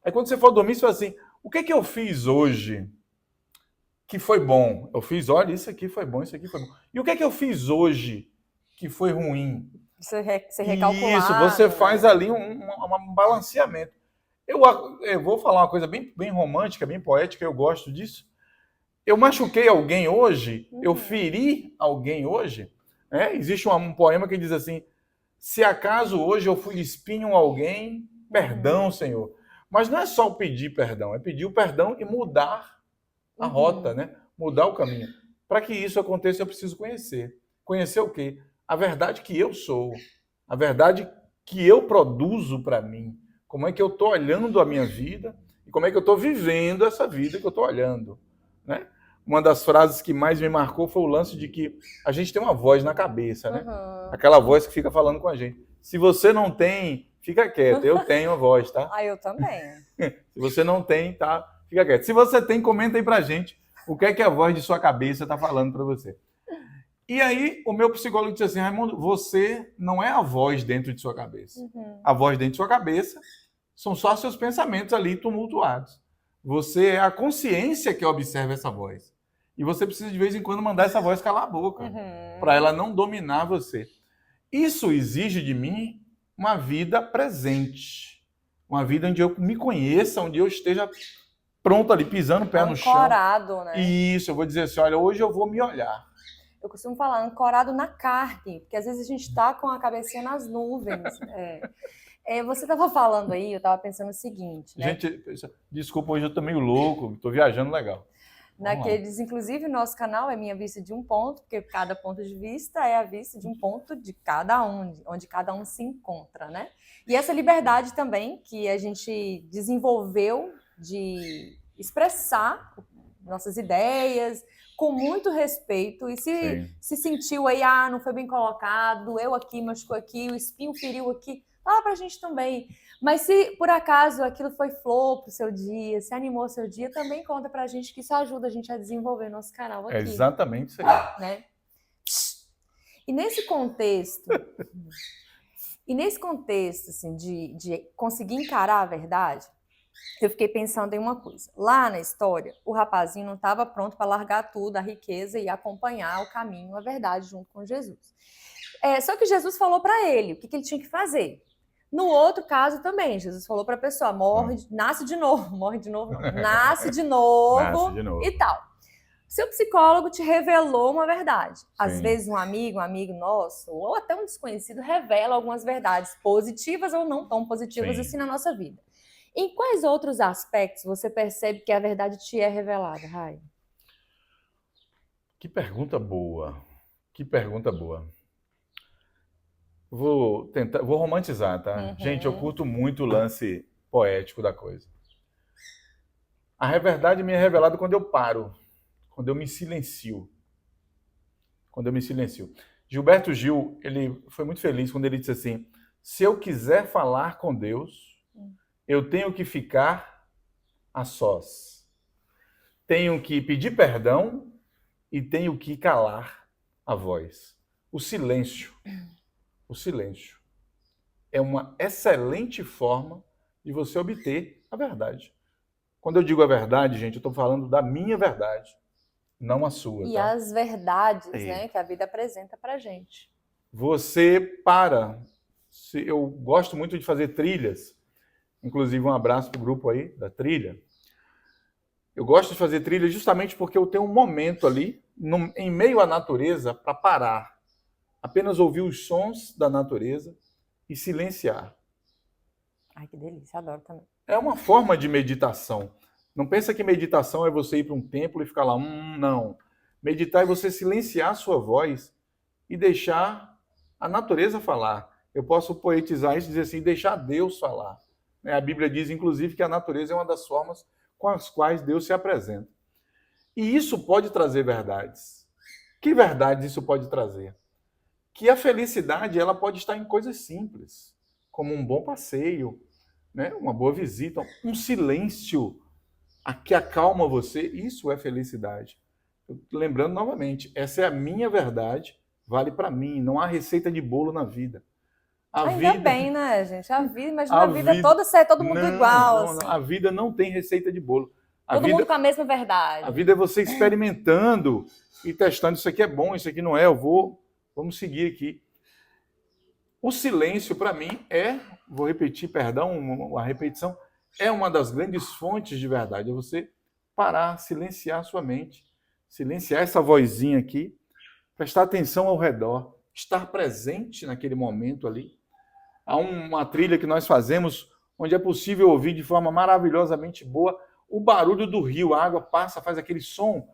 Aí quando você for dormir, você fala assim, o que é que eu fiz hoje que foi bom? Eu fiz, olha, isso aqui foi bom, isso aqui foi bom. E o que é que eu fiz hoje que foi ruim? Você recalcular. Isso, você faz ali um balanceamento. Eu vou falar uma coisa bem romântica, bem poética, eu gosto disso. Eu machuquei alguém hoje, eu feri alguém hoje. Existe um poema que diz assim: se acaso hoje eu fui espinho a alguém, perdão, Senhor. Mas não é só o pedir perdão, é pedir o perdão e mudar a rota, né? Mudar o caminho. Para que isso aconteça, eu preciso conhecer. Conhecer o quê? A verdade que eu sou, a verdade que eu produzo para mim. Como é que eu estou olhando a minha vida e como é que eu estou vivendo essa vida que eu estou olhando, né? Uma das frases que mais me marcou foi o lance de que a gente tem uma voz na cabeça, né? Aquela voz que fica falando com a gente. Se você não tem, fica quieto. Eu tenho a voz, tá? Eu também. Se você não tem, tá? Fica quieto. Se você tem, comenta aí pra gente o que é que a voz de sua cabeça tá falando para você. E aí, o meu psicólogo disse assim: Raimundo, você não é a voz dentro de sua cabeça. A voz dentro de sua cabeça são só seus pensamentos ali tumultuados. Você é a consciência que observa essa voz. E você precisa, de vez em quando, mandar essa voz calar a boca, para ela não dominar você. Isso exige de mim uma vida presente. Uma vida onde eu me conheça, onde eu esteja pronto ali, pisando o pé no chão. Ancorado, né? Isso, eu vou dizer assim: olha, hoje eu vou me olhar. Eu costumo falar ancorado na carne, porque às vezes a gente está com a cabecinha nas nuvens. Você estava falando aí, eu estava pensando o seguinte, né? Gente, desculpa, hoje eu estou meio louco, estou viajando legal. Inclusive, o nosso canal é Minha Vista de um Ponto, porque cada ponto de vista é a vista de um ponto de cada um, onde cada um se encontra, né? E essa liberdade também que a gente desenvolveu de expressar nossas ideias com muito respeito, e se sentiu aí, não foi bem colocado, doeu aqui, machucou aqui, o espinho feriu aqui, fala pra gente também. Mas se por acaso aquilo foi flor pro seu dia, se animou o seu dia, também conta pra gente, que isso ajuda a gente a desenvolver nosso canal aqui. É exatamente isso aí. Né? E nesse contexto assim, de conseguir encarar a verdade, eu fiquei pensando em uma coisa. Lá na história, o rapazinho não estava pronto para largar tudo, a riqueza, e acompanhar o caminho, a verdade, junto com Jesus. Só que Jesus falou para ele o que ele tinha que fazer. No outro caso também, Jesus falou para a pessoa: nasce de novo, morre de novo, não, nasce de novo e tal. Seu psicólogo te revelou uma verdade. Às vezes um amigo nosso, ou até um desconhecido, revela algumas verdades positivas ou não tão positivas assim na nossa vida. Em quais outros aspectos você percebe que a verdade te é revelada, Rai? Que pergunta boa. Que pergunta boa. Vou romantizar, tá? Gente, eu curto muito o lance poético da coisa. A verdade me é revelada quando eu paro, quando eu me silencio. Gilberto Gil, ele foi muito feliz quando ele disse assim: se eu quiser falar com Deus, eu tenho que ficar a sós. Tenho que pedir perdão e tenho que calar a voz. O silêncio é uma excelente forma de você obter a verdade. Quando eu digo a verdade, gente, eu estou falando da minha verdade, não a sua. E as verdades, né, que a vida apresenta pra gente. Você para. Eu gosto muito de fazer trilhas. Inclusive, um abraço para o grupo aí da trilha. Eu gosto de fazer trilha justamente porque eu tenho um momento ali, em meio à natureza, para parar. Apenas ouvir os sons da natureza e silenciar. Ai, que delícia, adoro também. É uma forma de meditação. Não pensa que meditação é você ir para um templo e ficar lá. Não. Meditar é você silenciar a sua voz e deixar a natureza falar. Eu posso poetizar isso e dizer assim: deixar Deus falar. A Bíblia diz, inclusive, que a natureza é uma das formas com as quais Deus se apresenta. E isso pode trazer verdades. Que verdades isso pode trazer? Que a felicidade ela pode estar em coisas simples, como um bom passeio, né? Uma boa visita, um silêncio que acalma você. Isso é felicidade. Lembrando novamente, essa é a minha verdade, vale para mim. Não há receita de bolo na vida. Ainda bem, né, gente? Imagina a vida toda ser todo mundo igual. Assim. A vida não tem receita de bolo. Todo mundo com a mesma verdade. A vida é você experimentando e testando. Isso aqui é bom, isso aqui não é. Vamos seguir aqui. O silêncio, para mim, vou repetir, perdão, a repetição, é uma das grandes fontes de verdade. É você parar, silenciar a sua mente, silenciar essa vozinha aqui, prestar atenção ao redor, estar presente naquele momento ali. Há uma trilha que nós fazemos onde é possível ouvir de forma maravilhosamente boa o barulho do rio, a água passa, faz aquele som.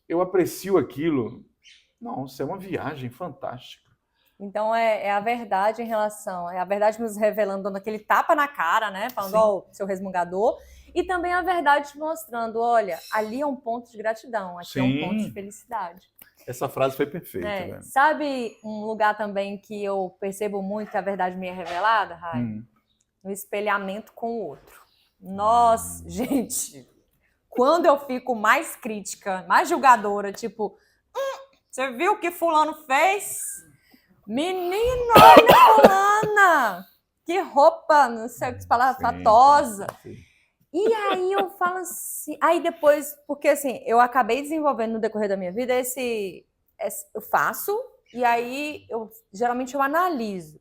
Eu aprecio aquilo. Nossa, é uma viagem fantástica. Então é a verdade em relação, é a verdade nos revelando, dando aquele tapa na cara, né? Falando, ó, seu resmungador. E também a verdade te mostrando, olha, ali é um ponto de gratidão, aqui é um ponto de felicidade. Essa frase foi perfeita. Né? Sabe um lugar também que eu percebo muito que a verdade me é revelada, Rai? No espelhamento com o outro. Nossa, gente, quando eu fico mais crítica, mais julgadora, tipo, você viu o que fulano fez? Menino, olha fulana! Que roupa, não sei o que falar, fatosa. E aí eu falo assim, aí depois, porque assim, eu acabei desenvolvendo no decorrer da minha vida eu faço, e aí geralmente eu analiso.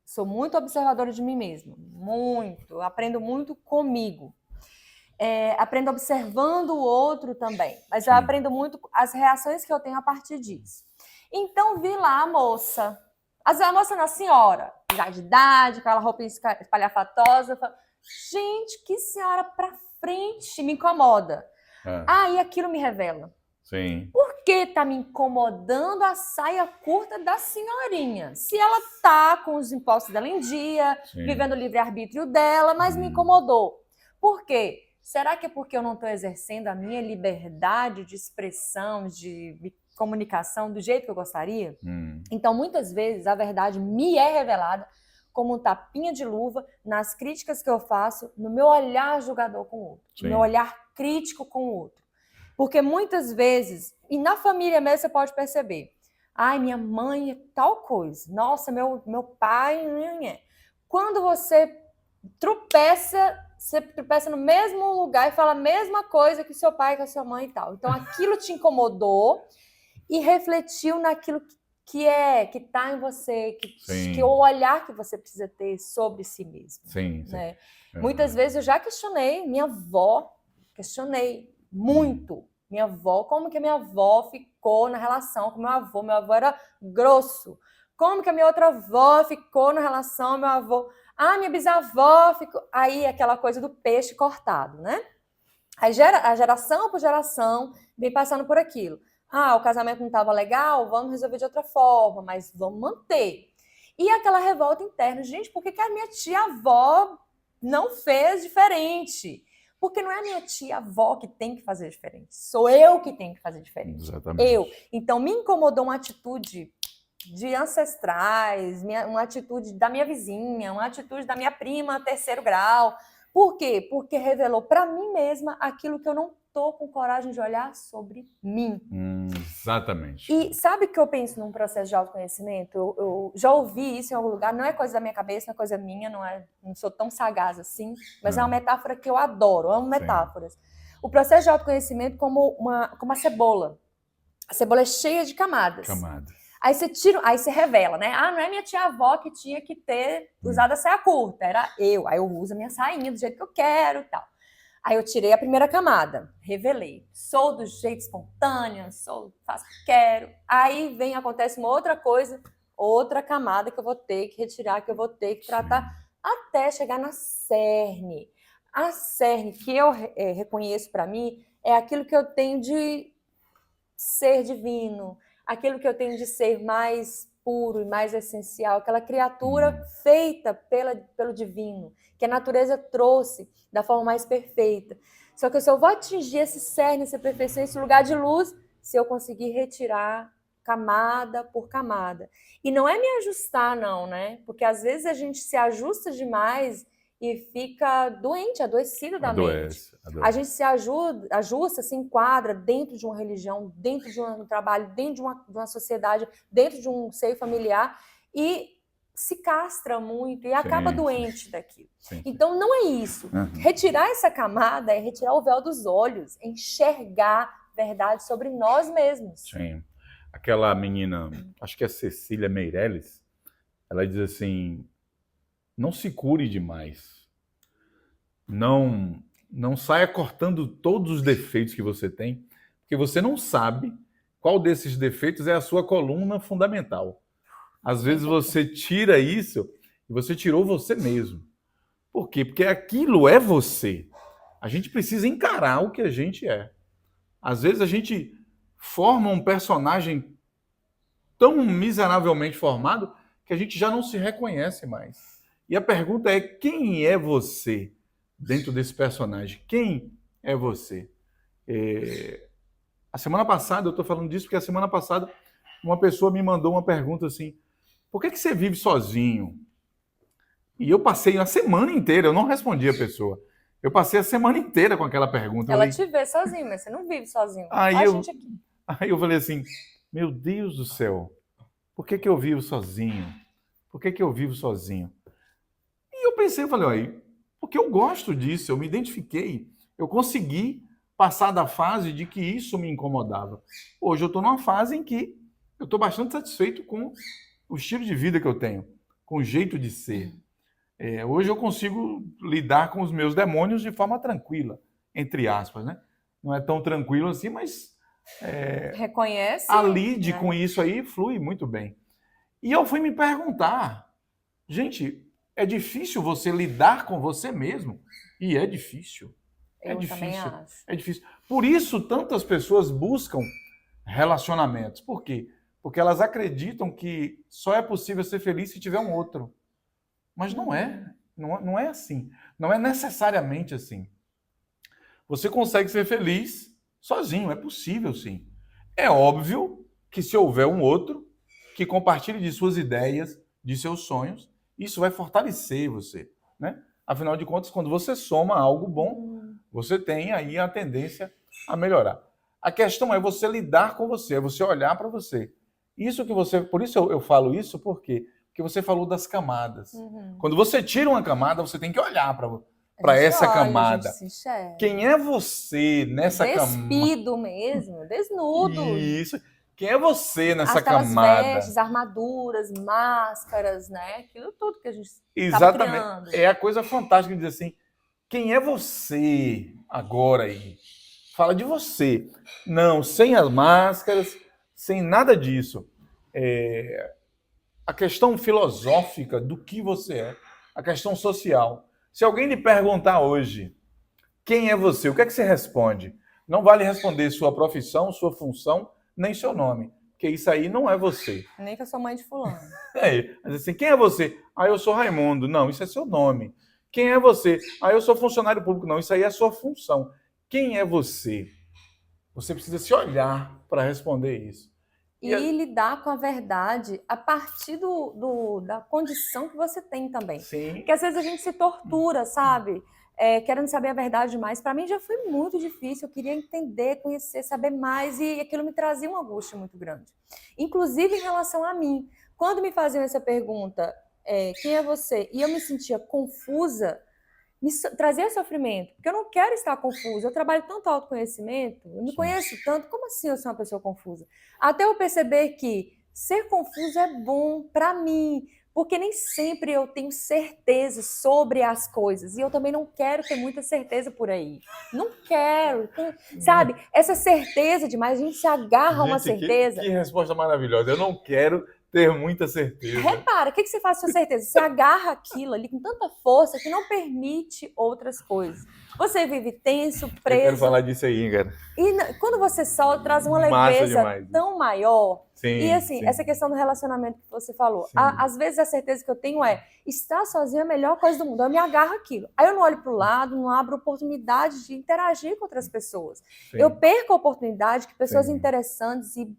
Sou muito observadora de mim mesma, muito, eu aprendo muito comigo. Aprendo observando o outro também, mas eu aprendo muito as reações que eu tenho a partir disso. Então vi lá a moça na senhora, já de idade, com aquela roupa espalhafatosa, gente, que senhora pra frente, me incomoda. Aí aquilo me revela. Sim. Por que tá me incomodando a saia curta da senhorinha? Se ela tá com os impostos dela em dia, vivendo o livre-arbítrio dela, mas me incomodou. Por quê? Será que é porque eu não estou exercendo a minha liberdade de expressão, de comunicação do jeito que eu gostaria? Então, muitas vezes, a verdade me é revelada como um tapinha de luva nas críticas que eu faço, no meu olhar julgador com o outro, no meu olhar crítico com o outro. Porque muitas vezes, e na família mesmo você pode perceber, ai, minha mãe é tal coisa, nossa, meu pai... Quando você tropeça no mesmo lugar e fala a mesma coisa que o seu pai, que a sua mãe e tal. Então, aquilo te incomodou e refletiu naquilo que está em você, que o olhar que você precisa ter sobre si mesmo. Né? Muitas vezes eu já questionei minha avó, questionei muito minha avó, como que a minha avó ficou na relação com meu avô. Meu avô era grosso. Como que a minha outra avó ficou na relação com meu avô? Ah, minha bisavó ficou... Aí, aquela coisa do peixe cortado, né? Aí, a geração por geração, vem passando por aquilo. Ah, o casamento não estava legal? Vamos resolver de outra forma, mas vamos manter. E aquela revolta interna. Gente, por que a minha tia-avó não fez diferente? Porque não é a minha tia-avó que tem que fazer diferente. Sou eu que tenho que fazer diferente. Exatamente. Eu. Então, me incomodou uma atitude de ancestrais, uma atitude da minha vizinha, uma atitude da minha prima, 3º grau. Por quê? Porque revelou para mim mesma aquilo que eu não estou com coragem de olhar sobre mim. Exatamente. E sabe que eu penso num processo de autoconhecimento? Eu já ouvi isso em algum lugar, não é coisa da minha cabeça, não é coisa minha, não sou tão sagaz assim, mas é uma metáfora que eu adoro, amo metáforas. O processo de autoconhecimento como uma cebola. A cebola é cheia de camadas. Aí você revela, né? Ah, não é minha tia-avó que tinha que ter usado a saia curta, era eu. Aí eu uso a minha sainha do jeito que eu quero e tal. Aí eu tirei a primeira camada, revelei. Sou do jeito espontâneo, faço o que quero. Aí acontece uma outra coisa, outra camada que eu vou ter que retirar, que eu vou ter que tratar, até chegar na cerne. A cerne que eu reconheço para mim é aquilo que eu tenho de ser divino, aquilo que eu tenho de ser mais puro e mais essencial, aquela criatura feita pelo divino, que a natureza trouxe da forma mais perfeita. Só que eu só vou atingir esse cerne, essa perfeição, esse lugar de luz, se eu conseguir retirar camada por camada. E não é me ajustar, não, né? Porque às vezes a gente se ajusta demais e fica doente, adoecido da mente. A gente se ajusta, se enquadra dentro de uma religião, dentro de um trabalho, dentro de uma sociedade, dentro de um seio familiar e se castra muito e acaba doente daquilo. Então não é isso. Retirar essa camada é retirar o véu dos olhos, enxergar verdade sobre nós mesmos. Sim. Aquela menina, acho que é Cecília Meirelles, ela diz assim: não se cure demais. Não saia cortando todos os defeitos que você tem, porque você não sabe qual desses defeitos é a sua coluna fundamental. Às vezes você tira isso e você tirou você mesmo. Por quê? Porque aquilo é você. A gente precisa encarar o que a gente é. Às vezes a gente forma um personagem tão miseravelmente formado que a gente já não se reconhece mais. E a pergunta é: quem é você dentro desse personagem? Quem é você? A semana passada, eu estou falando disso porque a semana passada uma pessoa me mandou uma pergunta assim: por que você vive sozinho? E eu passei a semana inteira, eu não respondi a pessoa. Eu passei a semana inteira com aquela pergunta. Ela te vê sozinho, mas você não vive sozinho. Aí eu falei assim: meu Deus do céu, por que eu vivo sozinho? Por que eu vivo sozinho? E eu pensei, eu falei, olha, porque eu gosto disso, eu me identifiquei, eu consegui passar da fase de que isso me incomodava. Hoje eu estou numa fase em que eu estou bastante satisfeito com o estilo de vida que eu tenho, com o jeito de ser. Hoje eu consigo lidar com os meus demônios de forma tranquila, entre aspas, né? Não é tão tranquilo assim, mas reconhece, lide com isso aí flui muito bem. E eu fui me perguntar, gente, é difícil você lidar com você mesmo? E é difícil. Eu também acho. É difícil. Por isso, tantas pessoas buscam relacionamentos. Por quê? Porque elas acreditam que só é possível ser feliz se tiver um outro. Mas não é. Não é assim. Não é necessariamente assim. Você consegue ser feliz sozinho. É possível, sim. É óbvio que se houver um outro que compartilhe de suas ideias, de seus sonhos, isso vai fortalecer você, né? Afinal de contas, quando você soma algo bom, você tem aí a tendência a melhorar. A questão é você lidar com você, é você olhar para você. Por isso eu falo isso, porque você falou das camadas. Quando você tira uma camada, você tem que olhar para essa camada. Quem é você nessa camada? Despido mesmo, desnudo. Isso. Quem é você nessa camada? Vestes, armaduras, máscaras, né? Aquilo tudo que a gente Exatamente. Criando. É a coisa fantástica de dizer assim, quem é você agora aí? Fala de você. Não, sem as máscaras, sem nada disso. A questão filosófica do que você é, a questão social. Se alguém lhe perguntar hoje, quem é você? O que é que você responde? Não vale responder sua profissão, sua função, nem seu nome, porque isso aí não é você. Nem que eu sou mãe de fulano. Mas assim, quem é você? Eu sou Raimundo. Não, isso é seu nome. Quem é você? Eu sou funcionário público. Não, isso aí é a sua função. Quem é você? Você precisa se olhar para responder isso. E lidar com a verdade a partir da condição que você tem também. Sim. Porque às vezes a gente se tortura, sabe? Querendo saber a verdade demais. Para mim já foi muito difícil. Eu queria entender, conhecer, saber mais. E aquilo me trazia uma angústia muito grande. Inclusive em relação a mim. Quando me faziam essa pergunta, quem é você? E eu me sentia confusa, me trazia sofrimento. Porque eu não quero estar confusa. Eu trabalho tanto autoconhecimento, eu me conheço tanto. Como assim eu sou uma pessoa confusa? Até eu perceber que ser confuso é bom para mim. Porque nem sempre eu tenho certeza sobre as coisas. E eu também não quero ter muita certeza por aí. Não quero. Sabe? Essa certeza demais, a gente se agarra a uma certeza. Que resposta maravilhosa. Eu não quero ter muita certeza. Repara, o que você faz com a certeza? Você agarra aquilo ali com tanta força que não permite outras coisas. Você vive tenso, preso. Eu quero falar disso aí, cara. E quando você solta, traz uma leveza tão maior. Sim, e assim, essa questão do relacionamento que você falou. Às vezes a certeza que eu tenho estar sozinho é a melhor coisa do mundo. Eu me agarro aquilo. Aí eu não olho para o lado, não abro oportunidade de interagir com outras pessoas. Sim. Eu perco a oportunidade que pessoas interessantes e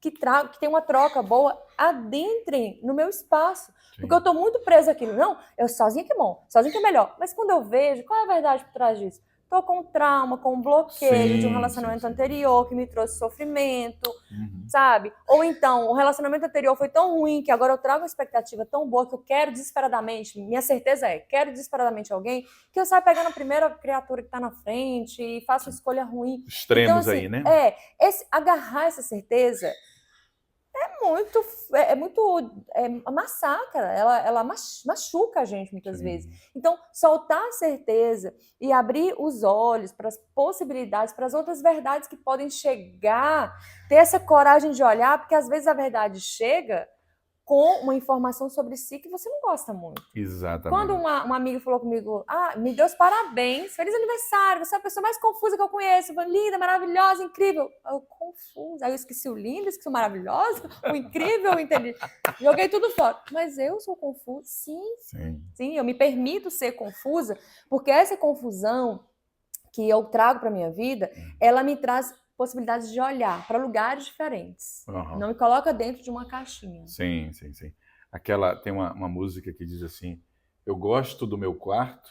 que tem uma troca boa adentrem no meu espaço. Sim. Porque eu estou muito presa àquilo. Não, eu sozinha que é bom, sozinha que é melhor. Mas quando eu vejo, qual é a verdade por trás disso? Estou com um trauma, com um bloqueio de um relacionamento anterior que me trouxe sofrimento, sabe? Ou então, o relacionamento anterior foi tão ruim que agora eu trago uma expectativa tão boa que eu quero desesperadamente, minha certeza quero desesperadamente alguém, que eu saio pegando a primeira criatura que está na frente e faço uma escolha ruim. Extremos então, assim, aí, né? Agarrar essa certeza massacra, ela machuca a gente muitas vezes. Então, soltar a certeza e abrir os olhos para as possibilidades, para as outras verdades que podem chegar, ter essa coragem de olhar, porque às vezes a verdade chega com uma informação sobre si que você não gosta muito. Exatamente. Quando uma amiga falou comigo, me deu os parabéns, feliz aniversário, você é a pessoa mais confusa que eu conheço, linda, maravilhosa, incrível. Eu, confusa. Aí eu esqueci o lindo, esqueci o maravilhoso, o incrível, o inteligente. Joguei tudo fora. Mas eu sou confusa? Sim, eu me permito ser confusa, porque essa confusão que eu trago para minha vida, ela me traz possibilidades de olhar para lugares diferentes. Não me coloca dentro de uma caixinha. Sim. Tem uma música que diz assim: eu gosto do meu quarto,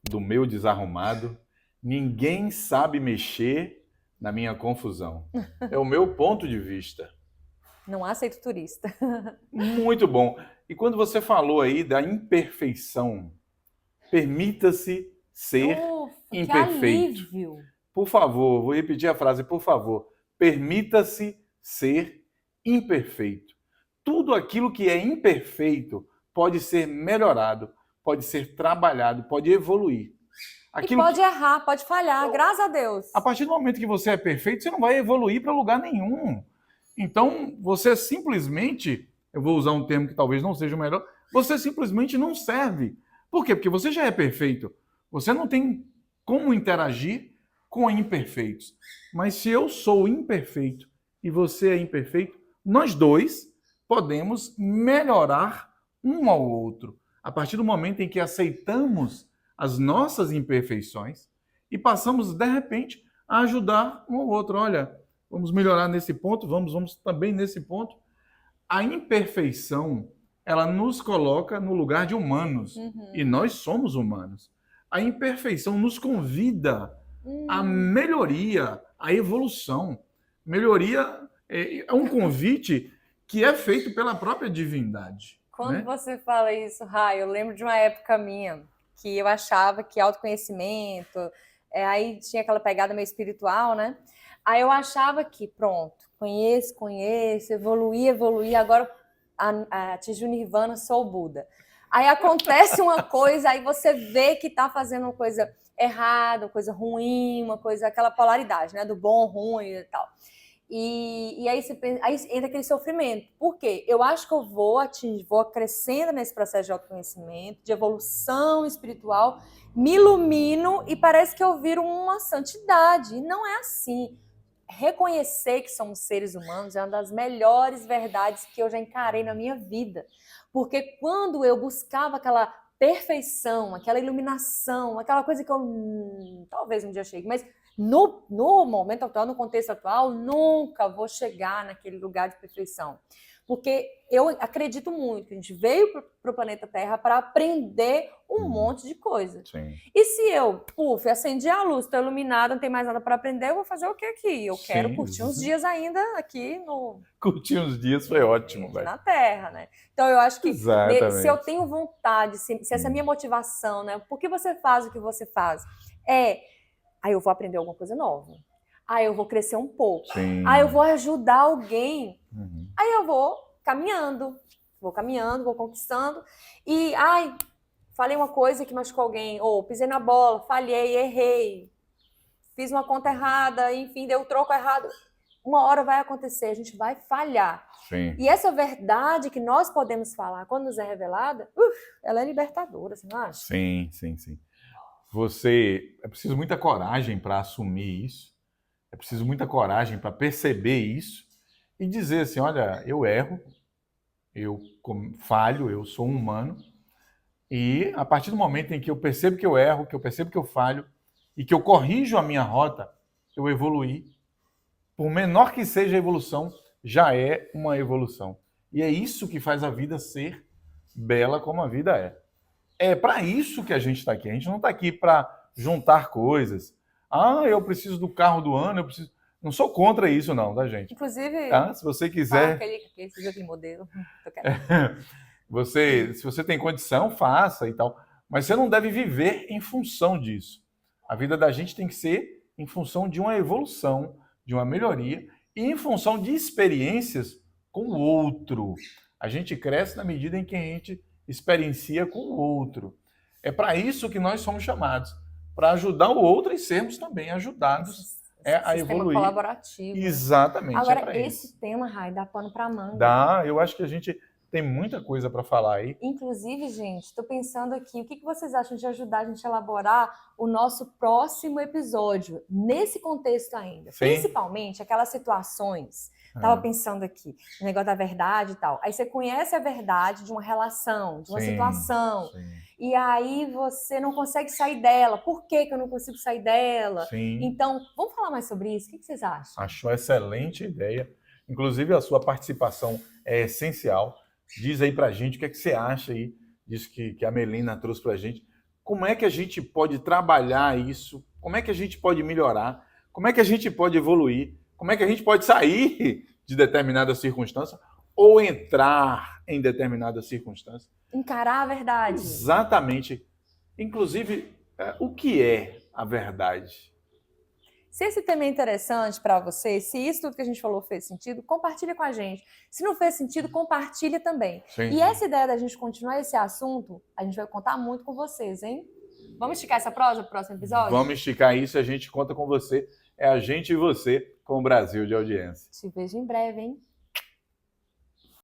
do meu desarrumado, ninguém sabe mexer na minha confusão. É o meu ponto de vista. Não aceito turista. Muito bom. E quando você falou aí da imperfeição, permita-se ser imperfeito. Que alívio. Por favor, vou repetir a frase, por favor. Permita-se ser imperfeito. Tudo aquilo que é imperfeito pode ser melhorado, pode ser trabalhado, pode evoluir. Aquilo pode errar, pode falhar, graças a Deus. A partir do momento que você é perfeito, você não vai evoluir para lugar nenhum. Então, você simplesmente, eu vou usar um termo que talvez não seja o melhor, você simplesmente não serve. Por quê? Porque você já é perfeito. Você não tem como interagir com imperfeitos. Mas se eu sou imperfeito e você é imperfeito, nós dois podemos melhorar um ao outro. A partir do momento em que aceitamos as nossas imperfeições e passamos, de repente, a ajudar um ao outro. Olha, vamos melhorar nesse ponto, vamos também nesse ponto. A imperfeição, ela nos coloca no lugar de humanos. E nós somos humanos. A imperfeição nos convida à melhoria, à evolução. Melhoria é um convite que é feito pela própria divindade. Quando você fala isso, Rai, eu lembro de uma época minha que eu achava que autoconhecimento, aí tinha aquela pegada meio espiritual, né? Aí eu achava que, pronto, conheço, evoluí, agora atingi o Nirvana, sou o Buda. Aí acontece uma coisa, aí você vê que tá fazendo uma coisa errada, uma coisa ruim, uma coisa, aquela polaridade, né? Do bom, ruim e tal. E aí entra aquele sofrimento. Por quê? Eu acho que eu vou crescendo nesse processo de autoconhecimento, de evolução espiritual, me ilumino e parece que eu viro uma santidade. E não é assim. Reconhecer que somos seres humanos é uma das melhores verdades que eu já encarei na minha vida. Porque quando eu buscava aquela perfeição, aquela iluminação, aquela coisa que eu talvez um dia chegue, mas no momento atual, no contexto atual, nunca vou chegar naquele lugar de perfeição. Porque eu acredito muito que a gente veio para o planeta Terra para aprender um monte de coisa. Sim. E se eu, acendi a luz, estou iluminada, não tem mais nada para aprender, eu vou fazer o que aqui? Eu quero curtir uns dias ainda aqui no... Curtir uns dias foi ótimo, velho. Na Terra, né? Então eu acho que se eu tenho vontade, se essa é a minha motivação, né? Por que você faz o que você faz? Aí eu vou aprender alguma coisa nova. Aí eu vou crescer um pouco. Sim. Aí eu vou ajudar alguém. Aí eu vou caminhando, vou conquistando. E, falei uma coisa que machucou alguém. Ou pisei na bola, falhei, errei. Fiz uma conta errada, enfim, deu o troco errado. Uma hora vai acontecer, a gente vai falhar. Sim. E essa verdade que nós podemos falar, quando nos é revelada, ela é libertadora, você não acha? Sim. É preciso muita coragem para assumir isso. É preciso muita coragem para perceber isso e dizer assim, olha, eu erro, eu falho, eu sou um humano. E a partir do momento em que eu percebo que eu erro, que eu percebo que eu falho e que eu corrijo a minha rota, eu evoluí. Por menor que seja a evolução, já é uma evolução. E é isso que faz a vida ser bela como a vida é. É para isso que a gente está aqui. A gente não está aqui para juntar coisas. Eu preciso do carro do ano, eu preciso... Não sou contra isso não, tá, gente? Inclusive... Se você quiser... aquele modelo. Se você tem condição, faça e tal. Mas você não deve viver em função disso. A vida da gente tem que ser em função de uma evolução, de uma melhoria e em função de experiências com o outro. A gente cresce na medida em que a gente experiencia com o outro. É para isso que nós somos chamados, para ajudar o outro e sermos também ajudados a evoluir. Colaborativo. Exatamente. Agora, esse tema, Rai, dá pano para manga. Dá, eu acho que a gente tem muita coisa para falar aí. Inclusive, gente, estou pensando aqui, o que vocês acham de ajudar a gente a elaborar o nosso próximo episódio, nesse contexto ainda? Sim. Principalmente aquelas situações. Estava pensando aqui, no negócio da verdade e tal. Aí você conhece a verdade de uma relação, de uma situação. Sim. E aí você não consegue sair dela. Por que eu não consigo sair dela? Sim. Então, vamos falar mais sobre isso? O que vocês acham? Acho uma excelente ideia. Inclusive, a sua participação é essencial. Diz aí pra gente o que é que você acha aí disso que a Melina trouxe pra gente. Como é que a gente pode trabalhar isso? Como é que a gente pode melhorar? Como é que a gente pode evoluir? Como é que a gente pode sair de determinada circunstância ou entrar em determinada circunstância? Encarar a verdade. Exatamente. Inclusive, o que é a verdade? Se esse tema é interessante para você, se isso tudo que a gente falou fez sentido, compartilha com a gente. Se não fez sentido, compartilha também. Sim. E essa ideia da gente continuar esse assunto, a gente vai contar muito com vocês, hein? Vamos esticar essa prosa pro próximo episódio? Vamos esticar isso, a gente conta com você. É a gente e você com o Brasil de audiência. Te vejo em breve, hein?